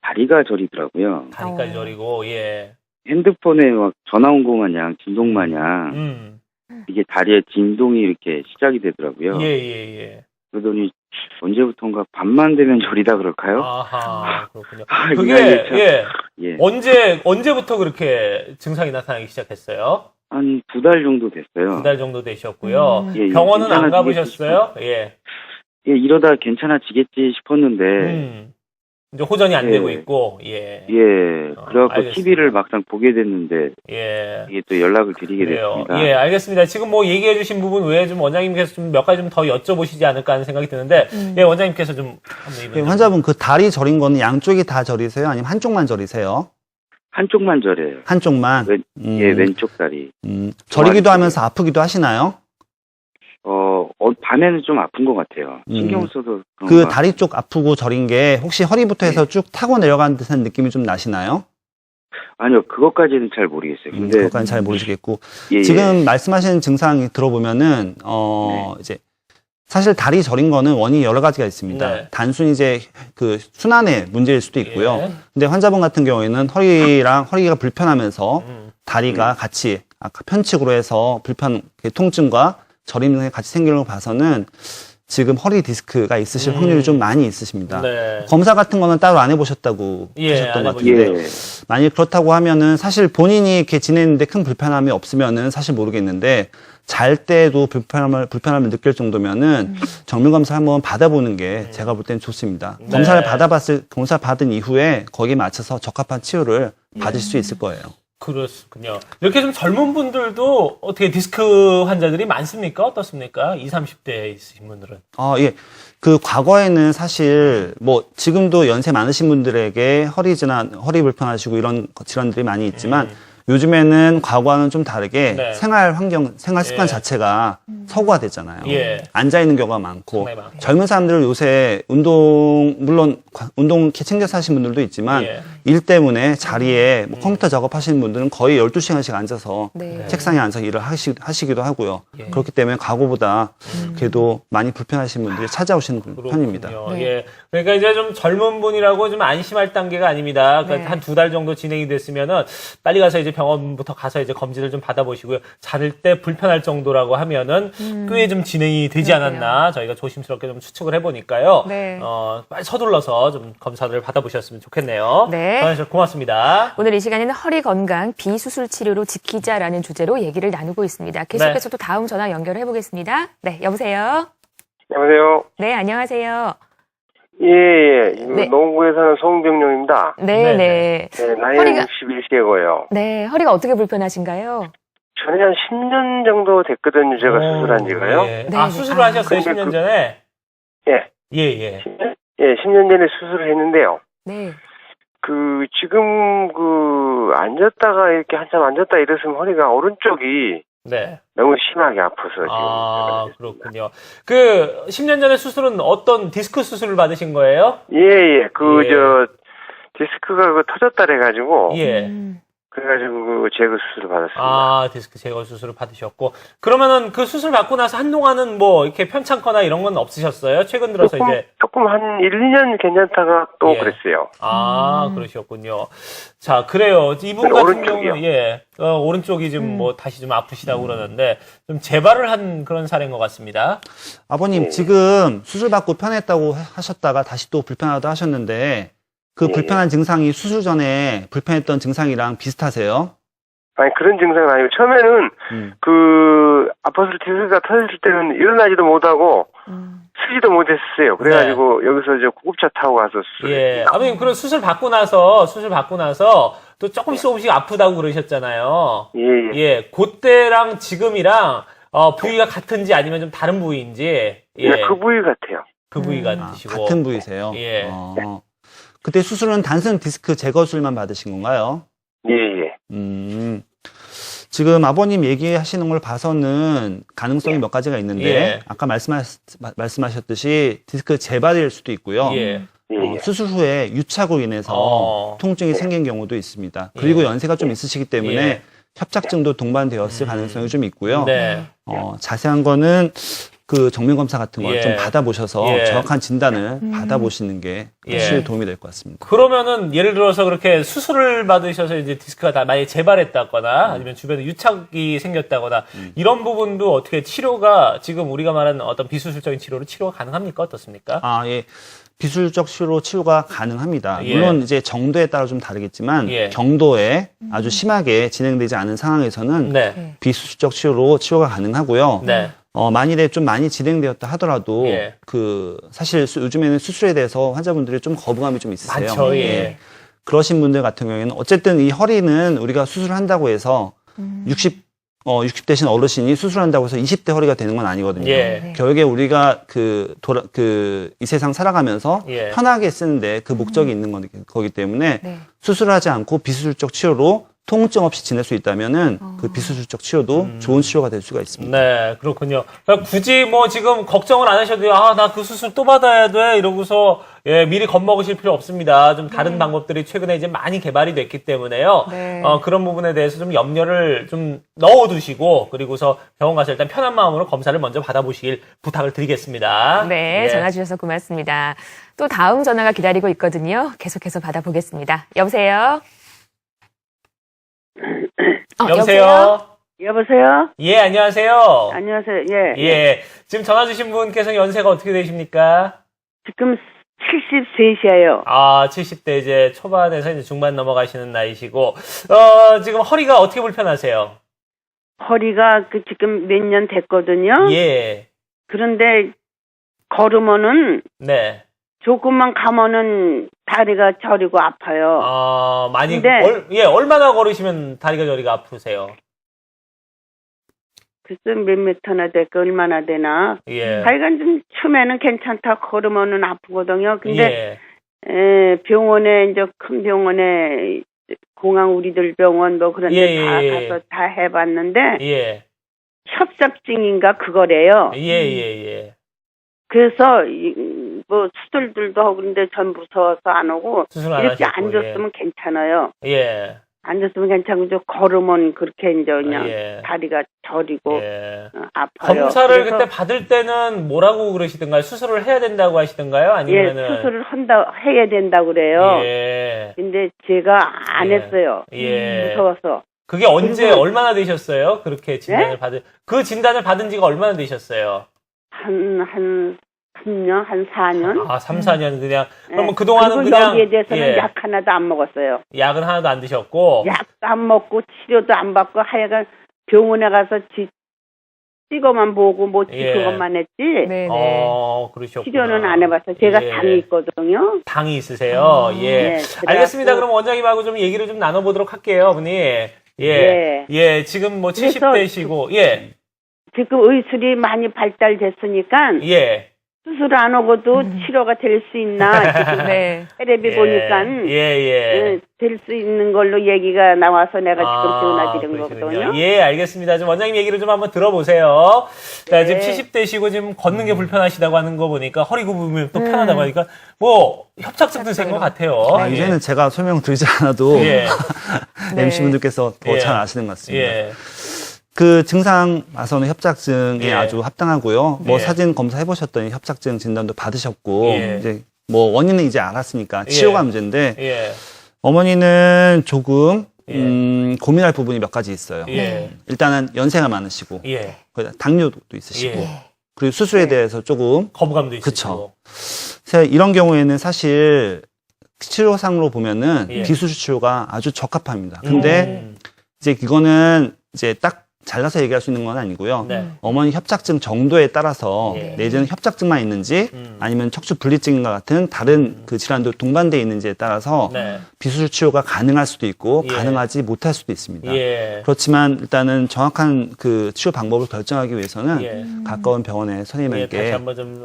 S5: 다리가 저리더라고요.
S1: 다리까지 저리고 예.
S5: 핸드폰에 막 전화 온 거 마냥, 진동 마냥
S1: 음.
S5: 이게 다리에 진동이 이렇게 시작이 되더라고요.
S1: 예, 예, 예.
S5: 그러더니 언제부턴가 밤만 되면 저리다 그럴까요?
S1: 아하, 그렇군요.
S5: 아, 이
S1: 그게
S5: 나이에 참-
S1: 예.
S5: 예.
S1: 언제부터 그렇게 증상이 나타나기 시작했어요?
S5: 한 2달 정도 됐어요.
S1: 2달 정도 되셨고요.
S5: 예, 예.
S1: 병원은 안
S5: 괜찮아지겠지
S1: 가보셨어요? 예.
S5: 예, 이러다 괜찮아지겠지 싶었는데
S1: 음. 이제 호전이 안
S5: 예.
S1: 되고 있고, 예.
S5: 예. 그래갖고
S1: 알겠습니다.
S5: TV를 막상 보게 됐는데,
S1: 예.
S5: 이게 또 연락을 드리게
S1: 그래요.
S5: 됐습니다.
S1: 예, 알겠습니다. 지금 뭐 얘기해주신 부분 외에 좀 원장님께서 좀 몇 가지 좀 더 여쭤보시지 않을까 하는 생각이 드는데, 예, 원장님께서 좀 한번 이번
S3: 예, 환자분 그 다리 저린 거는 양쪽이 다 저리세요? 아니면 한쪽만 저리세요?
S5: 한쪽만 저래요.
S3: 한쪽만.
S5: 예, 왼쪽 다리.
S3: 저리기도 하면서 아프기도 하시나요?
S5: 밤에는 좀 아픈 것 같아요. 신경 써서.
S3: 그
S5: 그런가.
S3: 다리 쪽 아프고 저린 게 혹시 허리부터 해서 쭉 타고 내려가는 듯한 느낌이 좀 나시나요?
S5: 아니요, 그것까지는 잘 모르겠어요. 근데,
S3: 그것까지는 잘 모르시겠고.
S5: 예,
S3: 지금 말씀하시는 증상이 들어보면은, 이제, 사실 다리 저린 거는 원인이 여러 가지가 있습니다.
S1: 네.
S3: 단순히 이제 그 순환의 문제일 수도 있고요.
S1: 예.
S3: 근데 환자분 같은 경우에는 허리가 불편하면서 다리가 같이 아까 편측으로 해서 통증과 저림 등이 같이 생기는 걸 봐서는 지금 허리 디스크가 있으실 확률이 좀 많이 있으십니다.
S1: 네.
S3: 검사 같은 거는 따로 안 해보셨다고
S1: 예,
S3: 하셨던
S1: 안
S3: 것 같은데
S5: 예.
S3: 만일 그렇다고 하면은 사실 본인이 이렇게 지내는데 큰 불편함이 없으면은 사실 모르겠는데 잘 때도 불편함을 느낄 정도면은 정밀 검사 한번 받아보는 게 제가 볼 때는 좋습니다.
S1: 네.
S3: 검사 받은 이후에 거기에 맞춰서 적합한 치료를 받을 수 있을 거예요.
S1: 그렇군요. 이렇게 좀 젊은 분들도 어떻게 디스크 환자들이 많습니까? 어떻습니까? 20, 30대에 있으신 분들은.
S3: 예. 그 과거에는 사실 뭐 지금도 연세 많으신 분들에게 허리 불편하시고 이런 질환들이 많이 있지만 요즘에는 과거와는 좀 다르게
S1: 네.
S3: 생활 습관
S1: 예.
S3: 자체가 서구화됐잖아요.
S1: 예.
S3: 앉아 있는 경우가 많고
S1: 상당히 많고.
S3: 젊은 사람들 요새 물론 운동 이렇게 챙겨서 하시는 분들도 있지만
S1: 예.
S3: 일 때문에 자리에 뭐 컴퓨터 작업하시는 분들은 거의 12시간씩 앉아서
S2: 네.
S3: 책상에 앉아서 일을 하시기도 하고요.
S1: 예.
S3: 그렇기 때문에 과거보다 그래도 많이 불편하신 분들이 찾아오시는 편입니다.
S1: 그렇군요.
S2: 네.
S1: 예. 그러니까 이제 좀 젊은 분이라고 좀 안심할 단계가 아닙니다. 그러니까
S2: 네.
S1: 한 2달 정도 진행이 됐으면은 빨리 가서 이제 병원부터 가서 이제 검진을 좀 받아보시고요. 자를 때 불편할 정도라고 하면은 꽤 좀 진행이 되지
S2: 그러게요.
S1: 않았나 저희가 조심스럽게 좀 추측을 해보니까요.
S2: 네.
S1: 빨리 서둘러서 좀 검사를 받아보셨으면 좋겠네요.
S2: 네.
S1: 전화주셔서 고맙습니다.
S2: 오늘 이 시간에는 허리 건강 비수술 치료로 지키자라는 주제로 얘기를 나누고 있습니다. 계속해서 또 다음 전화 연결해 보겠습니다. 네, 여보세요.
S6: 여보세요?
S2: 네, 안녕하세요.
S6: 예.
S2: 네.
S6: 농구에 사는 송병용입니다.
S2: 네,
S1: 네네.
S2: 네.
S6: 네, 나이는
S2: 허리가-
S6: 61세고요.
S2: 네, 허리가 어떻게 불편하신가요?
S6: 전에 한 10년 정도 됐거든요, 제가 수술한 지가요.
S1: 예.
S2: 네,
S1: 아,
S2: 네.
S1: 수술을 하셨어요,
S6: 근데
S1: 10년 전에?
S6: 예.
S1: 예.
S6: 10년 전에 수술을 했는데요.
S2: 네.
S6: 지금 앉았다가 이렇게 한참 앉았다 일어서면 허리가 오른쪽이
S1: 네.
S6: 너무 심하게 아파서 지금.
S1: 아, 그렇군요. 10년 전에 수술은 어떤 디스크 수술을 받으신 거예요?
S6: 예.
S1: 예.
S6: 디스크가 터졌다 그래가지고.
S1: 예.
S6: 그래가지고 제거 수술을 받았습니다.
S1: 아, 디스크 제거 수술을 받으셨고. 그러면은 그 수술 받고 나서 한동안은 뭐 이렇게 편찮거나 이런 건 없으셨어요? 최근 들어서 이제.
S6: 조금 한 1, 2년 괜찮다가 또
S1: 예.
S6: 그랬어요.
S1: 아, 그러셨군요. 자, 그래요. 이분
S6: 네,
S1: 같은
S6: 오른쪽이요.
S1: 경우, 오른쪽이 좀 다시 좀 아프시다고 그러는데, 좀 재발을 한 그런 사례인 것 같습니다.
S3: 아버님 지금 수술 받고 편했다고 하셨다가 다시 또 불편하다고 하셨는데 그 불편한 증상이 수술 전에 불편했던 증상이랑 비슷하세요?
S6: 아니, 그런 증상은 아니고, 처음에는, 아팠을 때, 디스크가 터졌을 때는 일어나지도 못하고, 쓰지도 못했어요. 그래가지고, 여기서 이제 구급차 타고 가서
S1: 예.
S6: 수술했습니다.
S1: 아버님, 그럼 수술 받고 나서 또 조금씩 아프다고 그러셨잖아요.
S6: 예.
S1: 예. 그때랑 지금이랑, 부위가 같은지 아니면 좀 다른 부위인지, 예.
S6: 그 부위 같아요.
S1: 그 부위 같으시고.
S3: 같은 부위세요?
S1: 예.
S3: 그때 수술은 단순 디스크 제거술만 받으신 건가요?
S6: 예.
S3: 지금 아버님 얘기하시는 걸 봐서는 가능성이 몇 가지가 있는데
S1: 예.
S3: 아까 말씀하셨듯이 디스크 재발일 수도 있고요.
S1: 예.
S3: 수술 후에 유착으로 인해서 통증이 생긴 경우도 있습니다. 그리고 연세가 좀 있으시기 때문에
S1: 예.
S3: 협착증도 동반되었을 가능성이 좀 있고요.
S1: 네.
S3: 자세한 거는 그 정밀 검사 같은 걸
S1: 예.
S3: 좀 받아보셔서
S1: 예.
S3: 정확한 진단을 받아보시는 게
S1: 예.
S3: 훨씬 도움이 될 것 같습니다.
S1: 그러면은 예를 들어서 그렇게 수술을 받으셔서 이제 디스크가 다 만약에 재발했다거나 아니면 주변에 유착이 생겼다거나 이런 부분도 어떻게 치료가 지금 우리가 말하는 어떤 비수술적인 치료가 가능합니까? 어떻습니까?
S3: 예. 비술적 치료가 가능합니다.
S1: 예.
S3: 물론 이제 정도에 따라 좀 다르겠지만
S1: 예.
S3: 경도에 아주 심하게 진행되지 않은 상황에서는
S1: 네.
S3: 비수술적 치료가 가능하고요.
S1: 네.
S3: 만일에 좀 많이 진행되었다 하더라도
S1: 예.
S3: 사실 요즘에는 수술에 대해서 환자분들이 좀 거부감이 좀 있으세요.
S1: 많죠, 예.
S3: 그러신 분들 같은 경우에는 어쨌든 이 허리는 우리가 수술을 한다고 해서 60 되신 어르신이 수술한다고 해서 20대 허리가 되는 건 아니거든요.
S1: 예.
S3: 결국에 우리가 이 세상 살아가면서
S1: 예.
S3: 편하게 쓰는데 그 목적이 있는 거기 때문에
S2: 네.
S3: 수술하지 않고 비수술적 치료로 통증 없이 지낼 수 있다면은 그 비수술적 치료도 좋은 치료가 될 수가 있습니다.
S1: 네, 그렇군요. 그러니까 굳이 뭐 지금 걱정을 안 하셔도 돼요. 아, 나 그 수술 또 받아야 돼. 이러고서 예, 미리 겁먹으실 필요 없습니다. 좀 다른 방법들이 최근에 이제 많이 개발이 됐기 때문에요.
S2: 네.
S1: 그런 부분에 대해서 좀 염려를 좀 넣어두시고 그리고서 병원 가서 일단 편한 마음으로 검사를 먼저 받아보시길 부탁을 드리겠습니다.
S2: 네,
S1: 예.
S2: 전화 주셔서 고맙습니다. 또 다음 전화가 기다리고 있거든요. 계속해서 받아보겠습니다. 여보세요?
S1: 여보세요?
S7: 여보세요?
S1: 예, 안녕하세요.
S7: 안녕하세요. 예.
S1: 예. 지금 전화 주신 분께서 연세가 어떻게 되십니까?
S7: 지금 73이에요.
S1: 아, 70대 이제 초반에서 이제 중반 넘어가시는 나이시고, 지금 허리가 어떻게 불편하세요?
S7: 허리가 지금 몇 년 됐거든요.
S1: 예.
S7: 그런데 걸으면은
S1: 네.
S7: 조금만 가면은 다리가 저리고 아파요.
S1: 많이,
S7: 근데-
S1: 얼마나 걸으시면 다리가 저리가 아프세요?
S7: 글쎄 몇 미터나 될까 얼마나 되나.
S1: 예.
S7: 하여간 좀 처음에는 괜찮다 걸으면은 아프거든요. 근데
S1: 예.
S7: 병원에 이제 큰 병원에 공항 우리들 병원 뭐 그런 데
S1: 예,
S7: 다
S1: 예.
S7: 가서 다 해봤는데
S1: 예.
S7: 협착증인가 그거래요.
S1: 예.
S7: 그래서 뭐 수술들도 하고 그런데 전 무서워서 안 오고
S1: 수술 안
S7: 이렇게
S1: 하셨고,
S7: 앉았으면 괜찮아요.
S1: 예.
S7: 앉았으면 괜찮고 저 걸으면 그렇게 이제 그냥
S1: 예.
S7: 다리가 저리고
S1: 예.
S7: 아파요.
S1: 검사를
S7: 그래서
S1: 그때 받을 때는 뭐라고 그러시던가요? 수술을 해야 된다고 하시던가요?
S7: 예,
S1: 아니면은.
S7: 수술을 해야 된다고 그래요.
S1: 예.
S7: 근데 제가 안
S1: 예.
S7: 했어요.
S1: 예.
S7: 무서워서.
S1: 그게 언제,
S7: 그리고-
S1: 얼마나 되셨어요? 그렇게 진단을
S7: 네?
S1: 그 진단을 받은 지가 얼마나 되셨어요?
S7: 한 3년, 한 4년?
S1: 아, 3, 4년 그냥.
S7: 예.
S1: 그러면 그동안은
S7: 그리고
S1: 그냥.
S7: 여기에 대해서는
S1: 예,
S7: 약 하나도 안 먹었어요.
S1: 약은 하나도 안 드셨고.
S7: 약도 안 먹고 치료도 안 받고 하여간 병원에 가서 찍어만 보고
S1: 예.
S7: 그것만 했지.
S2: 네.
S1: 그러셨구나.
S7: 치료는 안 해봤어요. 제가
S1: 예.
S7: 당이 있거든요.
S1: 당이 있으세요? 예.
S7: 그래갖고-
S1: 알겠습니다. 그럼 원장님하고 좀 얘기를 좀 나눠보도록 할게요, 어머니. 예. 예, 지금 뭐
S7: 그래서
S1: 70대시고, 예.
S7: 지금 의술이 많이 발달됐으니까
S1: 예.
S7: 수술 안 하고도 치료가 될 수 있나 지금
S2: 네.
S7: 테레비
S1: 예.
S7: 보니까
S1: 예.
S7: 될 수 있는 걸로 얘기가 나와서 내가 지금 전화드린
S1: 그러시군요.
S7: 거거든요.
S1: 예, 알겠습니다. 좀 원장님 얘기를 좀 한번 들어보세요. 자,
S7: 네.
S1: 지금 70대시고 지금 걷는 게 불편하시다고 하는 거 보니까 허리 굽으면 또 편하다고 하니까 뭐 협착증도 생긴 것 같아요. 예.
S3: 이제는 제가 설명드리지 않아도
S1: 예.
S2: 네.
S3: MC분들께서 더
S1: 예.
S3: 잘 아시는 것 같습니다.
S1: 예.
S3: 그 증상 봐서는 협착증에
S1: 예.
S3: 아주 합당하고요. 뭐
S1: 예.
S3: 사진 검사 해보셨더니 협착증 진단도 받으셨고
S1: 예.
S3: 이제 뭐 원인은 이제 알았으니까 치료가
S1: 예.
S3: 문제인데
S1: 예.
S3: 어머니는 조금
S1: 예.
S3: 고민할 부분이 몇 가지 있어요.
S1: 예.
S3: 일단은 연세가 많으시고
S1: 예.
S3: 거기다 당뇨도 있으시고
S1: 예.
S3: 그리고 수술에 대해서 조금
S1: 거부감도 있으시고.
S3: 그쵸. 이런 경우에는 사실 치료상으로 보면은
S1: 예.
S3: 비수술 치료가 아주 적합합니다. 근데
S1: 음.
S3: 이제 이거는 이제 딱 잘라서 얘기할 수 있는 건 아니고요.
S1: 네.
S3: 어머니 협착증 정도에 따라서
S1: 예.
S3: 내지는 협착증만 있는지 아니면 척추 분리증과 같은 다른 그 질환도 동반되어 있는지에 따라서
S1: 네.
S3: 비수술 치료가 가능할 수도 있고
S1: 예.
S3: 가능하지 못할 수도 있습니다.
S1: 예.
S3: 그렇지만 일단은 정확한 그 치료 방법을 결정하기 위해서는
S1: 예.
S3: 가까운 병원의
S1: 예, 다시
S3: 선생님에게
S1: 한번 좀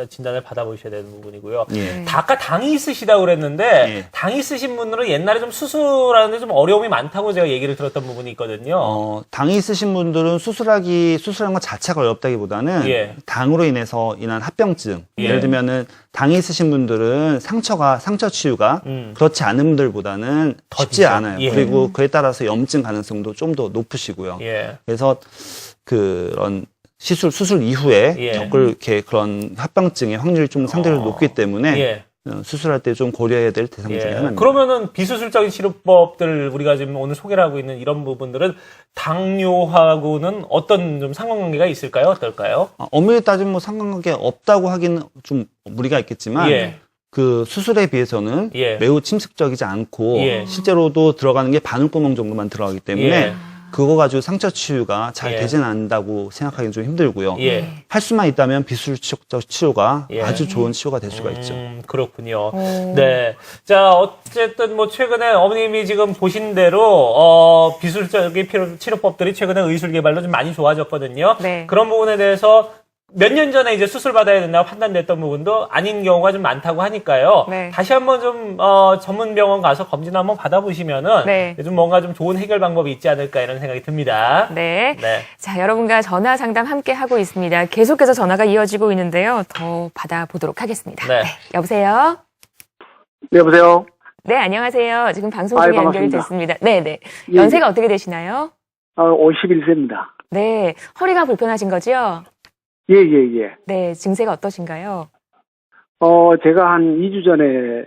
S1: 진단을 받아보셔야 되는 부분이고요.
S3: 예.
S1: 아까 당이 있으시다고 그랬는데
S3: 예.
S1: 당이 있으신 분들은 옛날에 좀 수술하는데 좀 어려움이 많다고 제가 얘기를 들었던 부분이 있거든요.
S3: 당이 있으신 분들은 수술한 것 자체가 어렵다기보다는
S1: 예.
S3: 당으로 인해서 인한 합병증.
S1: 예.
S3: 예를 들면은 당이 있으신 분들은 상처 치유가 그렇지 않은 분들보다는 쉽지
S1: 진짜?
S3: 않아요.
S1: 예.
S3: 그리고 그에 따라서 염증 가능성도 좀 더 높으시고요.
S1: 예.
S3: 그래서 그런 수술 이후에
S1: 예.
S3: 겪을 이렇게 그런 합병증의 확률이 좀 상대적으로 높기 때문에
S1: 예.
S3: 수술할 때 좀 고려해야 될 대상 중에
S1: 예.
S3: 하나입니다.
S1: 그러면은 비수술적인 치료법들 우리가 지금 오늘 소개를 하고 있는 이런 부분들은 당뇨하고는 어떤 좀 상관관계가 있을까요? 어떨까요?
S3: 엄밀히 따지면 뭐 상관관계 없다고 하기는 좀 무리가 있겠지만
S1: 예.
S3: 그 수술에 비해서는
S1: 예.
S3: 매우 침습적이지 않고
S1: 예.
S3: 실제로도 들어가는 게 바늘구멍 정도만 들어가기 때문에
S1: 예.
S3: 그거 가지고 상처 치유가 잘
S1: 예.
S3: 되지는 않는다고 생각하기는 좀 힘들고요.
S1: 예.
S3: 할 수만 있다면 비술적 치료가
S1: 예.
S3: 아주 좋은 치료가 될 수가 있죠.
S1: 그렇군요. 네. 자, 어쨌든 뭐 최근에 어머님이 지금 보신 대로, 비술적인 치료법들이 최근에 의술 개발로 좀 많이 좋아졌거든요.
S2: 네.
S1: 그런 부분에 대해서 몇 년 전에 이제 수술 받아야 된다고 판단됐던 부분도 아닌 경우가 좀 많다고 하니까요.
S2: 네.
S1: 다시 한번 좀, 전문 병원 가서 검진 한번 받아보시면은
S2: 네.
S1: 좀 뭔가 좀 좋은 해결 방법이 있지 않을까 이런 생각이 듭니다.
S2: 네.
S1: 네.
S2: 자, 여러분과 전화 상담 함께 하고 있습니다. 계속해서 전화가 이어지고 있는데요. 더 받아보도록 하겠습니다.
S1: 네.
S2: 여보세요?
S6: 네, 여보세요?
S2: 네, 안녕하세요. 지금 방송
S6: 아이,
S2: 중에 연결이
S6: 반갑습니다.
S2: 됐습니다. 네네.
S6: 예,
S2: 연세가 어떻게 되시나요?
S6: 51세입니다.
S2: 네. 허리가 불편하신 거죠?
S6: 예, 예, 예.
S2: 네. 증세가 어떠신가요?
S6: 제가 한 2주 전에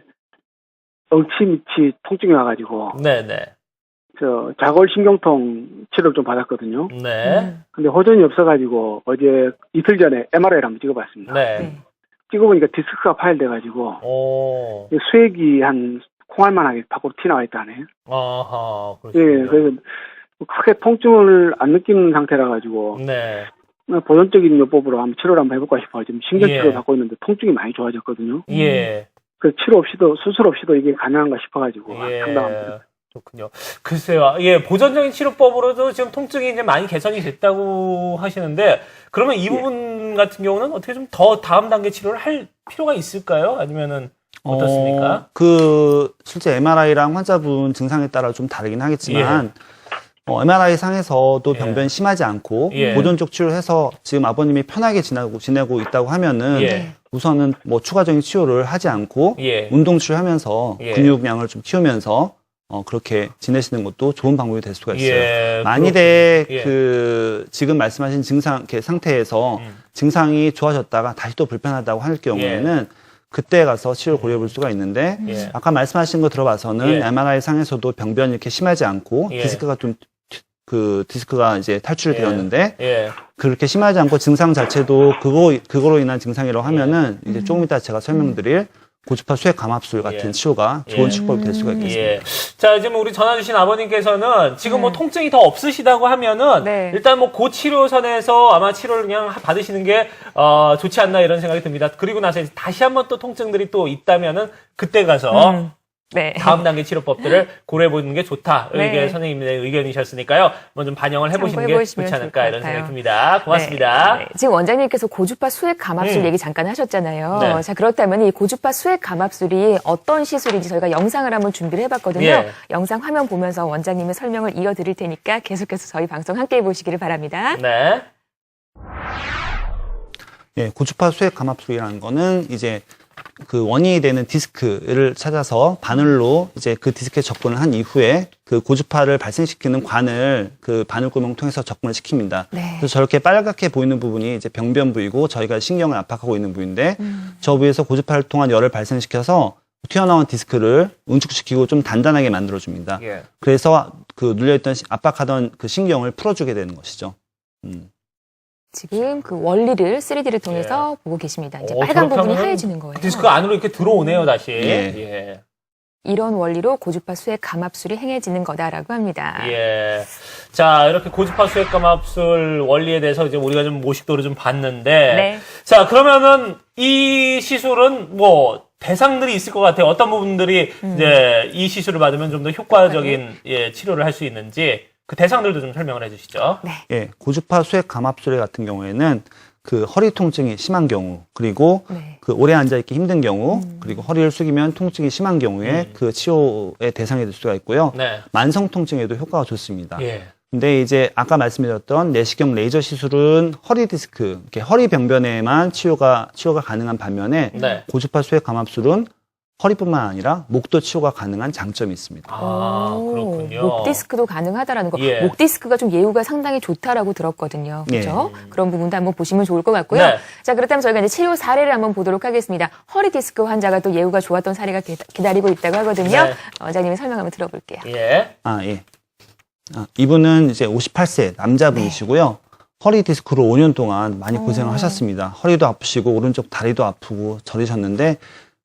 S6: 엉치 밑이 통증이 와가지고,
S1: 네네.
S6: 자골신경통 치료를 좀 받았거든요.
S1: 네.
S6: 근데 호전이 없어가지고, 어제 이틀 전에 MRI를 한번 찍어봤습니다.
S1: 네.
S2: 네.
S6: 찍어보니까 디스크가 파열돼가지고,
S1: 오.
S6: 수액이 한 콩알만하게 밖으로 튀어나와 있다네.
S1: 아하.
S6: 예,
S1: 그렇군요.
S6: 그래서 크게 통증을 안 느끼는 상태라가지고,
S1: 네.
S6: 보존적인 요법으로 한번 치료를 한번 해볼까 싶어요. 지금 신경치료를
S1: 예.
S6: 받고 있는데 통증이 많이 좋아졌거든요.
S1: 예.
S6: 그 치료 없이도, 수술 없이도 이게 가능한가 싶어가지고, 상담합니다.
S1: 예. 그렇군요. 글쎄요. 예, 보존적인 치료법으로도 지금 통증이 이제 많이 개선이 됐다고 하시는데, 그러면 이 부분 같은 경우는 어떻게 좀 더 다음 단계 치료를 할 필요가 있을까요? 아니면은 어떻습니까?
S3: 실제 MRI랑 환자분 증상에 따라 좀 다르긴 하겠지만, MRI 상에서도
S1: 예.
S3: 병변이 심하지 않고
S1: 예.
S3: 보존적 치료를 해서 지금 아버님이 편하게 지내고 있다고 하면은
S1: 예.
S3: 우선은 뭐 추가적인 치료를 하지 않고
S1: 예.
S3: 운동 치료하면서
S1: 예.
S3: 근육량을 좀 키우면서 그렇게 지내시는 것도 좋은 방법이 될 수가 있어요.
S1: 예.
S3: 만일에
S1: 그렇군요. 예.
S3: 지금 말씀하신 상태에서 증상이 좋아졌다가 다시 또 불편하다고 할 경우에는 그때 가서 치료를 고려해 볼 수가 있는데
S1: 예.
S3: 아까 말씀하신 거 들어봐서는
S1: 예.
S3: MRI 상에서도 병변이 이렇게 심하지 않고
S1: 예.
S3: 디스크가 이제 탈출이
S1: 예.
S3: 되었는데
S1: 예.
S3: 그렇게 심하지 않고 증상 자체도 그거로 인한 증상이라고 하면은 이제 조금 이따 제가 설명드릴 고주파 수액 감압술 같은
S1: 예.
S3: 치료가 좋은
S1: 예.
S3: 치료법이 될 수가 있겠습니다.
S1: 예. 자, 지금 우리 전화 주신 아버님께서는 지금 뭐
S2: 네.
S1: 통증이 더 없으시다고 하면은
S2: 네.
S1: 일단 뭐 고치료선에서 아마 치료를 그냥 받으시는 게 좋지 않나 이런 생각이 듭니다. 그리고 나서 이제 다시 한번 또 통증들이 또 있다면은 그때 가서
S2: 네.
S1: 다음 단계 치료법들을 고려해보는 게 좋다.
S2: 네.
S1: 이게 선생님의 의견이셨으니까요. 뭐 좀 반영을 해보시는 게
S2: 참고해보시면
S1: 좋지 않을까
S2: 좋을
S1: 이런
S2: 것
S1: 생각이
S2: 같아요.
S1: 듭니다. 고맙습니다.
S2: 네. 네. 지금 원장님께서 고주파 수액 감압술 얘기 잠깐 하셨잖아요.
S1: 네.
S2: 자, 그렇다면 이 고주파 수액 감압술이 어떤 시술인지 저희가 영상을 한번 준비를 해봤거든요.
S1: 예.
S2: 영상 화면 보면서 원장님의 설명을 이어드릴 테니까 계속해서 저희 방송 함께 해보시기를 바랍니다.
S1: 네.
S3: 예, 고주파 수액 감압술이라는 거는 이제 그 원인이 되는 디스크를 찾아서 바늘로 이제 그 디스크에 접근을 한 이후에 그 고주파를 발생시키는 관을 그 바늘구멍을 통해서 접근을 시킵니다.
S2: 네.
S3: 그래서 저렇게 빨갛게 보이는 부분이 이제 병변 부위고 저희가 신경을 압박하고 있는 부위인데 저 부위에서 고주파를 통한 열을 발생시켜서 튀어나온 디스크를 응축시키고 좀 단단하게 만들어줍니다.
S1: 예.
S3: 그래서 그 눌려있던 압박하던 그 신경을 풀어주게 되는 것이죠.
S2: 지금 그 원리를 3D를 통해서 보고 계십니다. 이제
S1: 어,
S2: 빨간 부분이
S1: 그렇다면은
S2: 하얘지는 거예요.
S1: 디스크 안으로 이렇게 들어오네요, 다시.
S3: 예.
S2: 이런 원리로 고주파 수액 감압술이 행해지는 거다라고 합니다.
S1: 예. 자, 이렇게 고주파 수액 감압술 원리에 대해서 이제 우리가 좀 모식도를 좀 봤는데.
S2: 네.
S1: 자, 그러면은 이 시술은 뭐 대상들이 있을 것 같아요. 어떤 부분들이 이제 이 시술을 받으면 좀 더 효과적인 치료를 할 수 있는지 그 대상들도 좀 설명을 해 주시죠.
S2: 네.
S3: 예, 고주파 수액 감압술 같은 경우에는 그 허리 통증이 심한 경우, 그리고
S2: 네.
S3: 그 오래 앉아있기 힘든 경우, 그리고 허리를 숙이면 통증이 심한 경우에 그 치료의 대상이 될 수가 있고요.
S1: 네.
S3: 만성 통증에도 효과가 좋습니다.
S1: 예.
S3: 근데 이제 아까 말씀드렸던 내시경 레이저 시술은 허리 디스크, 이렇게 허리 병변에만 치료가 가능한 반면에
S1: 네.
S3: 고주파 수액 감압술은 허리뿐만 아니라 목도 치료가 가능한 장점이 있습니다.
S1: 아, 그렇군요.
S2: 목 디스크도 가능하다라는 거.
S1: 예.
S2: 목 디스크가 좀 예후가 상당히 좋다라고 들었거든요. 그렇죠? 그런 부분도 한번 보시면 좋을 것 같고요.
S1: 네.
S2: 자, 그렇다면 저희가 이제 치료 사례를 한번 보도록 하겠습니다. 허리 디스크 환자가 또 예후가 좋았던 사례가 기다리고 있다고 하거든요.
S1: 네.
S2: 원장님의 설명 한번 들어볼게요.
S1: 예.
S3: 예. 이분은 이제 58세 남자분이시고요. 허리 디스크로 5년 동안 많이 고생을 하셨습니다. 허리도 아프시고 오른쪽 다리도 아프고 저리셨는데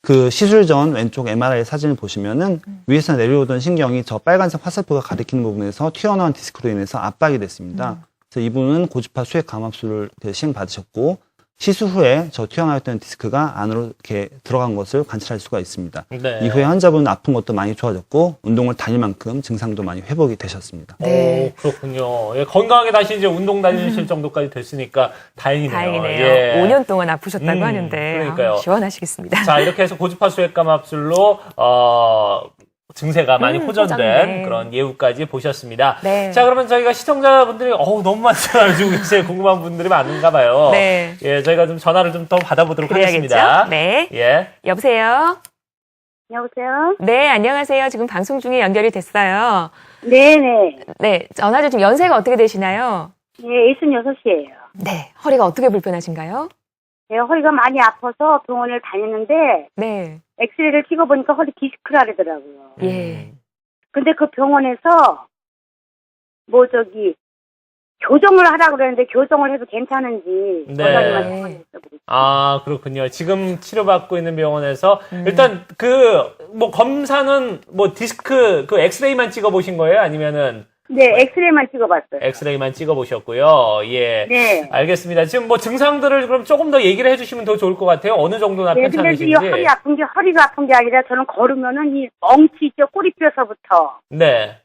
S3: 그 시술 전 왼쪽 MRI 사진을 보시면은 위에서 내려오던 신경이 저 빨간색 화살표가 가리키는 부분에서 튀어나온 디스크로 인해서 압박이 됐습니다. 그래서 이분은 고주파 수액 감압술을 대신 받으셨고 시술 후에 저 튀어나왔던 디스크가 안으로 이렇게 들어간 것을 관찰할 수가 있습니다.
S1: 네.
S3: 이후에 환자분은 아픈 것도 많이 좋아졌고 운동을 다닐 만큼 증상도 많이 회복이 되셨습니다.
S2: 네.
S1: 오, 그렇군요. 예, 건강하게 다시 이제 운동 다니실 정도까지 됐으니까 다행이네요.
S2: 다행이네요.
S1: 예.
S2: 5년 동안 아프셨다고 하는데
S1: 그러니까요.
S2: 시원하시겠습니다.
S1: 자, 이렇게 해서 고주파 수액 감압술로 증세가 많이 호전된
S2: 호전네.
S1: 그런 예후까지 보셨습니다.
S2: 네.
S1: 자, 그러면 저희가 시청자분들이 너무 많잖아요. 지금 계세요. 궁금한 분들이 많은가 봐요.
S2: 네.
S1: 예, 저희가 좀 전화를 좀 더 받아보도록
S2: 그래야겠죠?
S1: 하겠습니다.
S2: 네.
S1: 예.
S2: 여보세요?
S7: 여보세요?
S2: 네, 안녕하세요. 지금 방송 중에 연결이 됐어요.
S7: 네네.
S2: 네, 전화주 좀 연세가 어떻게 되시나요?
S7: 예, 66이에요.
S2: 네, 허리가 어떻게 불편하신가요?
S7: 예, 허리가 많이 아파서 병원을 다녔는데,
S2: 네.
S7: 엑스레이를 찍어보니까 허리 디스크라 그러더라고요.
S2: 예.
S7: 근데 그 병원에서, 교정을 하라고 그러는데, 교정을 해도 괜찮은지,
S1: 네.
S7: 원장님한테
S1: 아, 그렇군요. 지금 치료받고 있는 병원에서
S2: 음.
S1: 일단 검사는 디스크 엑스레이만 찍어 보신 거예요? 아니면은
S7: 네, 엑스레이만 찍어봤어요.
S1: 엑스레이만 찍어 보셨고요. 예.
S7: 네.
S1: 알겠습니다. 지금 증상들을 그럼 조금 더 얘기를 해 주시면 더 좋을 것 같아요. 어느 정도나
S7: 네, 근데 이
S1: 괜찮으신지.
S7: 허리가 아픈 게 아니라 저는 걸으면은 이 엉치 있죠, 꼬리뼈서부터.
S1: 네.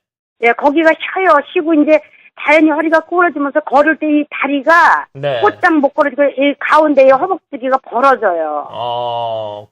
S7: 예, 거기가 쉬어요. 쉬고 이제 자연히 허리가 구부러지면서 걸을 때 이 다리가
S1: 네.
S7: 곧장 못 걸어지고 이 가운데에 허벅지가 벌어져요.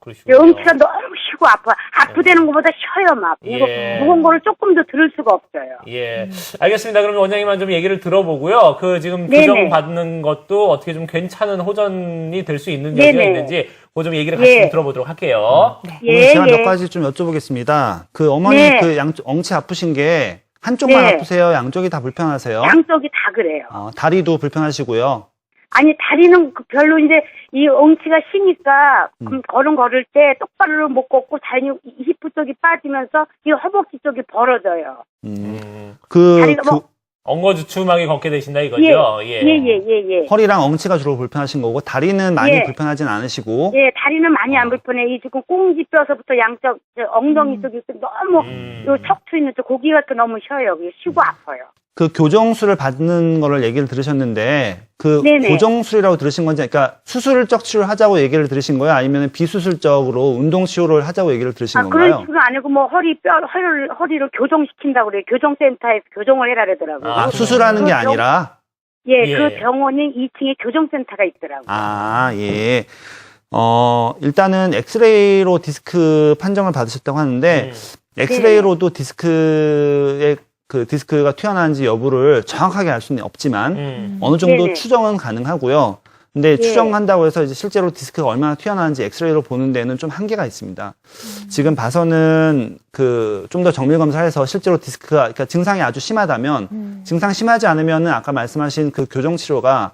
S1: 그러시군요.
S7: 엉치가 너무 쉬고 아프다는 것보다 쉬어요, 막. 이거
S1: 예.
S7: 무거운 거를 조금 더 들을 수가 없어요.
S1: 예. 알겠습니다. 그러면 원장님만 좀 얘기를 들어보고요. 지금
S7: 네네.
S1: 교정 받는 것도 어떻게 좀 괜찮은 호전이 될 수 있는 여지가
S7: 네네.
S1: 있는지 그 좀 얘기를 같이
S7: 예.
S1: 좀 들어보도록 할게요.
S3: 오늘 제가 몇 가지 좀 여쭤보겠습니다. 어머니
S7: 네.
S3: 엉치 아프신 게 한쪽만
S7: 네.
S3: 아프세요? 양쪽이 다 불편하세요?
S7: 양쪽이 다 그래요.
S3: 다리도 불편하시고요?
S7: 아니, 다리는 별로 이제 이 엉치가 쉬니까 걸을 때 똑바로 못 걷고 자연히 히프 쪽이 빠지면서 이 허벅지 쪽이 벌어져요. 다리가
S1: 엉거주춤하게 걷게 되신다 이거죠?
S7: 예.
S3: 허리랑 엉치가 주로 불편하신 거고 다리는 많이
S7: 예.
S3: 불편하진 않으시고
S7: 예, 다리는 많이 안 불편해. 이 지금 꽁지뼈서부터 양쪽 엉덩이 쪽이 너무 요 척추 있는 쪽 고기가 또 너무 쉬어요. 쉬고 아파요.
S3: 교정술을 받는 거를 얘기를 들으셨는데
S7: 네네.
S3: 고정술이라고 들으신 건지 그러니까 수술적 치료를 하자고 얘기를 들으신 거예요? 아니면 비수술적으로 운동 치료를 하자고 얘기를 들으신 건가요?
S7: 그런 식으로 아니고 허리를 교정시킨다고 그래요. 교정센터에서 교정을 해라 그러더라고요.
S3: 수술하는 게 아니라?
S7: 예,
S1: 예.
S7: 그 병원에 2층에 교정센터가 있더라고요.
S3: 예. 일단은 엑스레이로 디스크 판정을 받으셨다고 하는데 엑스레이로도 디스크가 튀어나온지 여부를 정확하게 알 수는 없지만 어느 정도
S7: 네네.
S3: 추정은 가능하고요. 근데 추정한다고 해서 이제 실제로 디스크가 얼마나 튀어나온지 엑스레이로 보는 데는 좀 한계가 있습니다. 지금 봐서는 좀 더 정밀 검사해서 실제로 디스크가 그러니까 증상이 아주 심하다면 증상 심하지 않으면은 아까 말씀하신 교정 치료가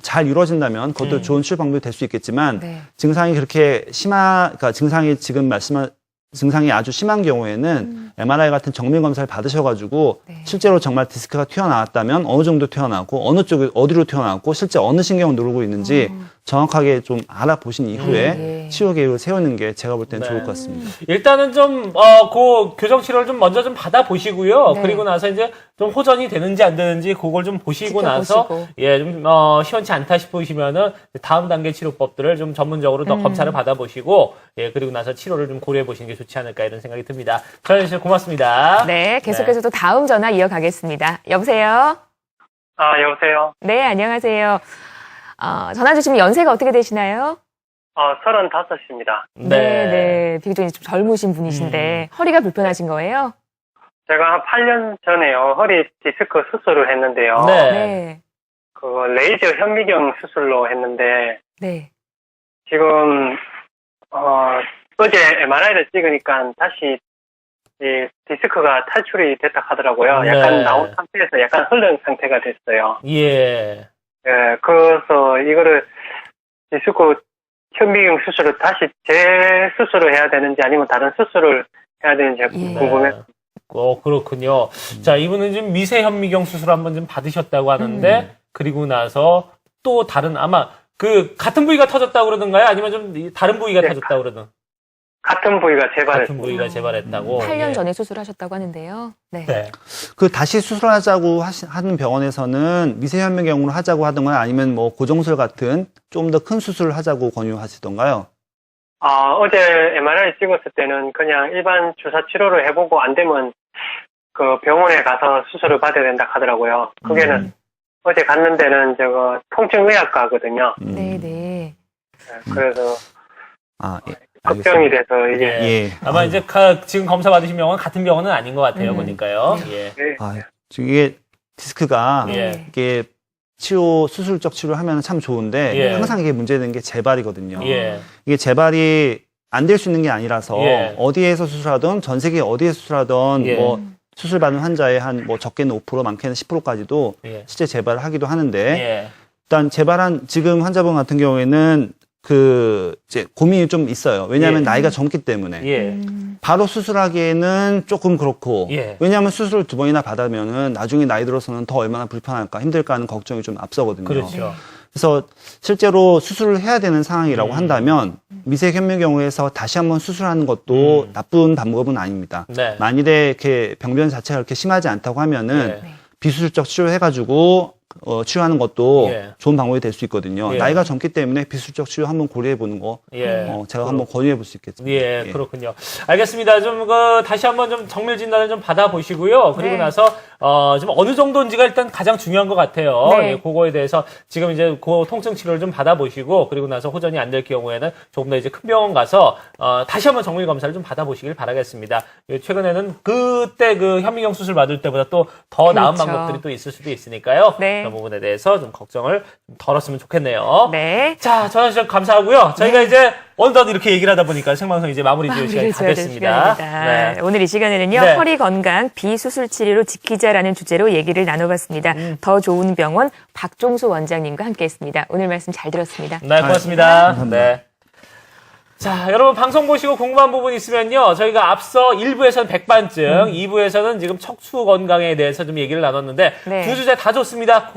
S3: 잘 이루어진다면 그것도 좋은 치료 방법이 될 수 있겠지만
S2: 네.
S3: 증상이 그렇게 그러니까 증상이 지금 말씀한 증상이 아주 심한 경우에는 MRI 같은 정밀 검사를 받으셔가지고
S2: 네.
S3: 실제로 정말 디스크가 튀어나왔다면 어느 정도 튀어나왔고 어느 쪽에 어디로 튀어나왔고 실제 어느 신경을 누르고 있는지 정확하게 좀 알아보신 이후에
S2: 예.
S3: 치료 계획을 세우는 게 제가 볼 때는
S1: 네.
S3: 좋을 것 같습니다.
S1: 일단은 교정 치료를 먼저 받아 보시고요.
S2: 네.
S1: 그리고 나서 이제 좀 호전이 되는지 안 되는지 그걸 좀 보시고 나서
S2: 지켜보시고.
S1: 시원치 않다 싶으시면은 다음 단계 치료법들을 좀 전문적으로 더 검사를 받아 보시고 그리고 나서 치료를 좀 고려해 보시는 게 좋지 않을까 이런 생각이 듭니다. 전화 주셔서 고맙습니다.
S2: 네, 계속해서 또 다음 전화 이어가겠습니다. 여보세요?
S8: 여보세요?
S2: 네, 안녕하세요. 전화 주시면 연세가 어떻게 되시나요?
S8: 35입니다.
S2: 네. 비교적 좀 젊으신 분이신데 허리가 불편하신 거예요?
S8: 제가 한 8년 전에요, 허리 디스크 수술을 했는데요.
S2: 네.
S8: 레이저 현미경 수술로 했는데,
S2: 네.
S8: 지금, 어제 MRI를 찍으니까 다시 이 디스크가 탈출이 됐다 하더라고요. 약간 나온 상태에서 약간 흐른 상태가 됐어요.
S1: 예.
S8: 그래서 이거를 디스크 현미경 수술을 다시 재수술을 해야 되는지 아니면 다른 수술을 해야 되는지 궁금해요.
S1: 그렇군요. 자, 이분은 지금 미세 현미경 수술 한번 좀 받으셨다고 하는데, 그리고 나서 또 다른 아마 그 같은 부위가 터졌다고 그러던가요? 아니면 좀 다른 부위가
S8: 네,
S1: 터졌다고 그러든?
S8: 같은 부위가
S1: 같은
S8: 재발했습니다.
S1: 부위가 재발했다고.
S2: 8년
S1: 예.
S2: 전에 수술하셨다고 하는데요. 네.
S1: 네.
S3: 그 다시 수술하자고 하는 병원에서는 미세현미경으로 하자고 하던가요? 아니면 뭐 고정술 같은 좀 더 큰 수술을 하자고 권유하시던가요?
S8: 어제 MRI 찍었을 때는 그냥 일반 주사 치료를 해보고 안 되면 그 병원에 가서 수술을 받아야 된다 하더라고요. 그게는 어제 갔는 데는 저거 통증의학과거든요.
S2: 네네.
S8: 네, 그래서
S3: 예.
S8: 걱정이 돼서 이게
S3: 예.
S1: 아마 이제 지금 검사 받으신 병원은 같은 병원은 아닌 것 같아요, 보니까요. 예.
S8: 네.
S3: 이게 디스크가
S1: 예.
S3: 이게 수술적 치료를 하면 참 좋은데
S1: 예.
S3: 항상 이게 문제되는 게 재발이거든요.
S1: 예.
S3: 이게 재발이 안 될 수 있는 게 아니라서
S1: 예.
S3: 어디에서 수술하든 전 세계 어디에서 수술하든
S1: 예.
S3: 뭐 수술받은 환자의 한 뭐 적게는 5% 많게는 10%까지도
S1: 예.
S3: 실제 재발을 하기도 하는데
S1: 예.
S3: 일단 재발한 지금 환자분 같은 경우에는 이제 고민이 좀 있어요. 왜냐하면
S1: 예.
S3: 나이가 젊기 때문에
S1: 예.
S3: 바로 수술하기에는 조금 그렇고
S1: 예.
S3: 왜냐하면 수술을 2번이나 받으면은 나중에 나이 들어서는 더 얼마나 불편할까 힘들까 하는 걱정이 좀 앞서거든요.
S1: 그렇죠.
S3: 그래서 실제로 수술을 해야 되는 상황이라고 한다면 미세현미경우에서 다시 한번 수술하는 것도 나쁜 방법은 아닙니다.
S1: 네.
S3: 만일에 이렇게 병변 자체가 그렇게 심하지 않다고 하면은
S1: 예.
S3: 비수술적 치료해가지고 치료하는 것도
S1: 예.
S3: 좋은 방법이 될 수 있거든요.
S1: 예.
S3: 나이가 젊기 때문에 비수술적 치료 한번 고려해보는 거
S1: 예.
S3: 제가 한번 권유해볼 수 있겠습니다.
S1: 예, 그렇군요. 알겠습니다. 좀, 다시 한번 좀 정밀 진단을 좀 받아보시고요. 그리고
S2: 네.
S1: 나서, 좀 어느 정도인지가 일단 가장 중요한 것 같아요.
S2: 네.
S1: 예, 그거에 대해서 지금 이제 그 통증 치료를 좀 받아보시고, 그리고 나서 호전이 안 될 경우에는 조금 더 이제 큰 병원 가서, 다시 한번 정밀 검사를 좀 받아보시길 바라겠습니다. 예, 최근에는 그때 그 현미경 수술 받을 때보다 또 더 나은
S2: 그렇죠.
S1: 방법들이 또 있을 수도 있으니까요.
S2: 네.
S1: 그런 부분에 대해서 좀 걱정을 좀 덜었으면 좋겠네요.
S2: 네.
S1: 자, 전화주셔서 감사하고요. 저희가 이제 어느덧 이렇게 얘기를 하다 보니까 생방송 이제 마무리 지을 시간이 다
S2: 지어야 될
S1: 됐습니다.
S2: 시간입니다.
S1: 네.
S2: 오늘 이 시간에는요,
S1: 네.
S2: 허리 건강 비수술 치료로 지키자라는 주제로 얘기를 나눠봤습니다. 더 좋은 병원 박종수 원장님과 함께했습니다. 오늘 말씀 잘 들었습니다.
S1: 네, 고맙습니다. 네. 자, 여러분 방송 보시고 궁금한 부분 있으면요. 저희가 앞서 1부에서는 백반증, 2부에서는 지금 척추 건강에 대해서 좀 얘기를 나눴는데
S2: 네.
S1: 두 주제 다 좋습니다.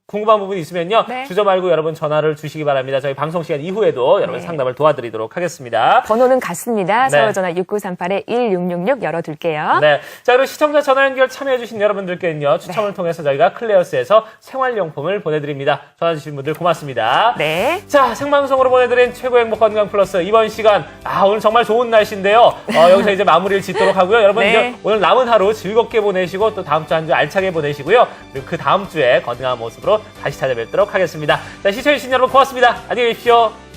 S1: 궁금한 부분 있으면요.
S2: 네.
S1: 주저 말고 여러분 전화를 주시기 바랍니다. 저희 방송 시간 이후에도 여러분
S2: 네.
S1: 상담을 도와드리도록 하겠습니다.
S2: 번호는 같습니다.
S1: 네.
S2: 서울전화 6938-1666 열어둘게요.
S1: 네. 자, 그리고 시청자 전화 연결 참여해주신 여러분들께는요. 추첨을 통해서 저희가 클레어스에서 생활용품을 보내드립니다. 전화 주신 분들 고맙습니다.
S2: 네.
S1: 자, 생방송으로 보내드린 최고 행복 건강 플러스 이번 시간 오늘 정말 좋은 날씨인데요. 여기서 이제 마무리를 짓도록 하고요. 여러분
S2: 네.
S1: 이제 오늘 남은 하루 즐겁게 보내시고 또 다음 주 한 주 알차게 보내시고요. 그리고 그 다음 주에 건강한 모습으로 다시 찾아뵙도록 하겠습니다. 자, 시청해주신 여러분 고맙습니다. 안녕히 계십시오.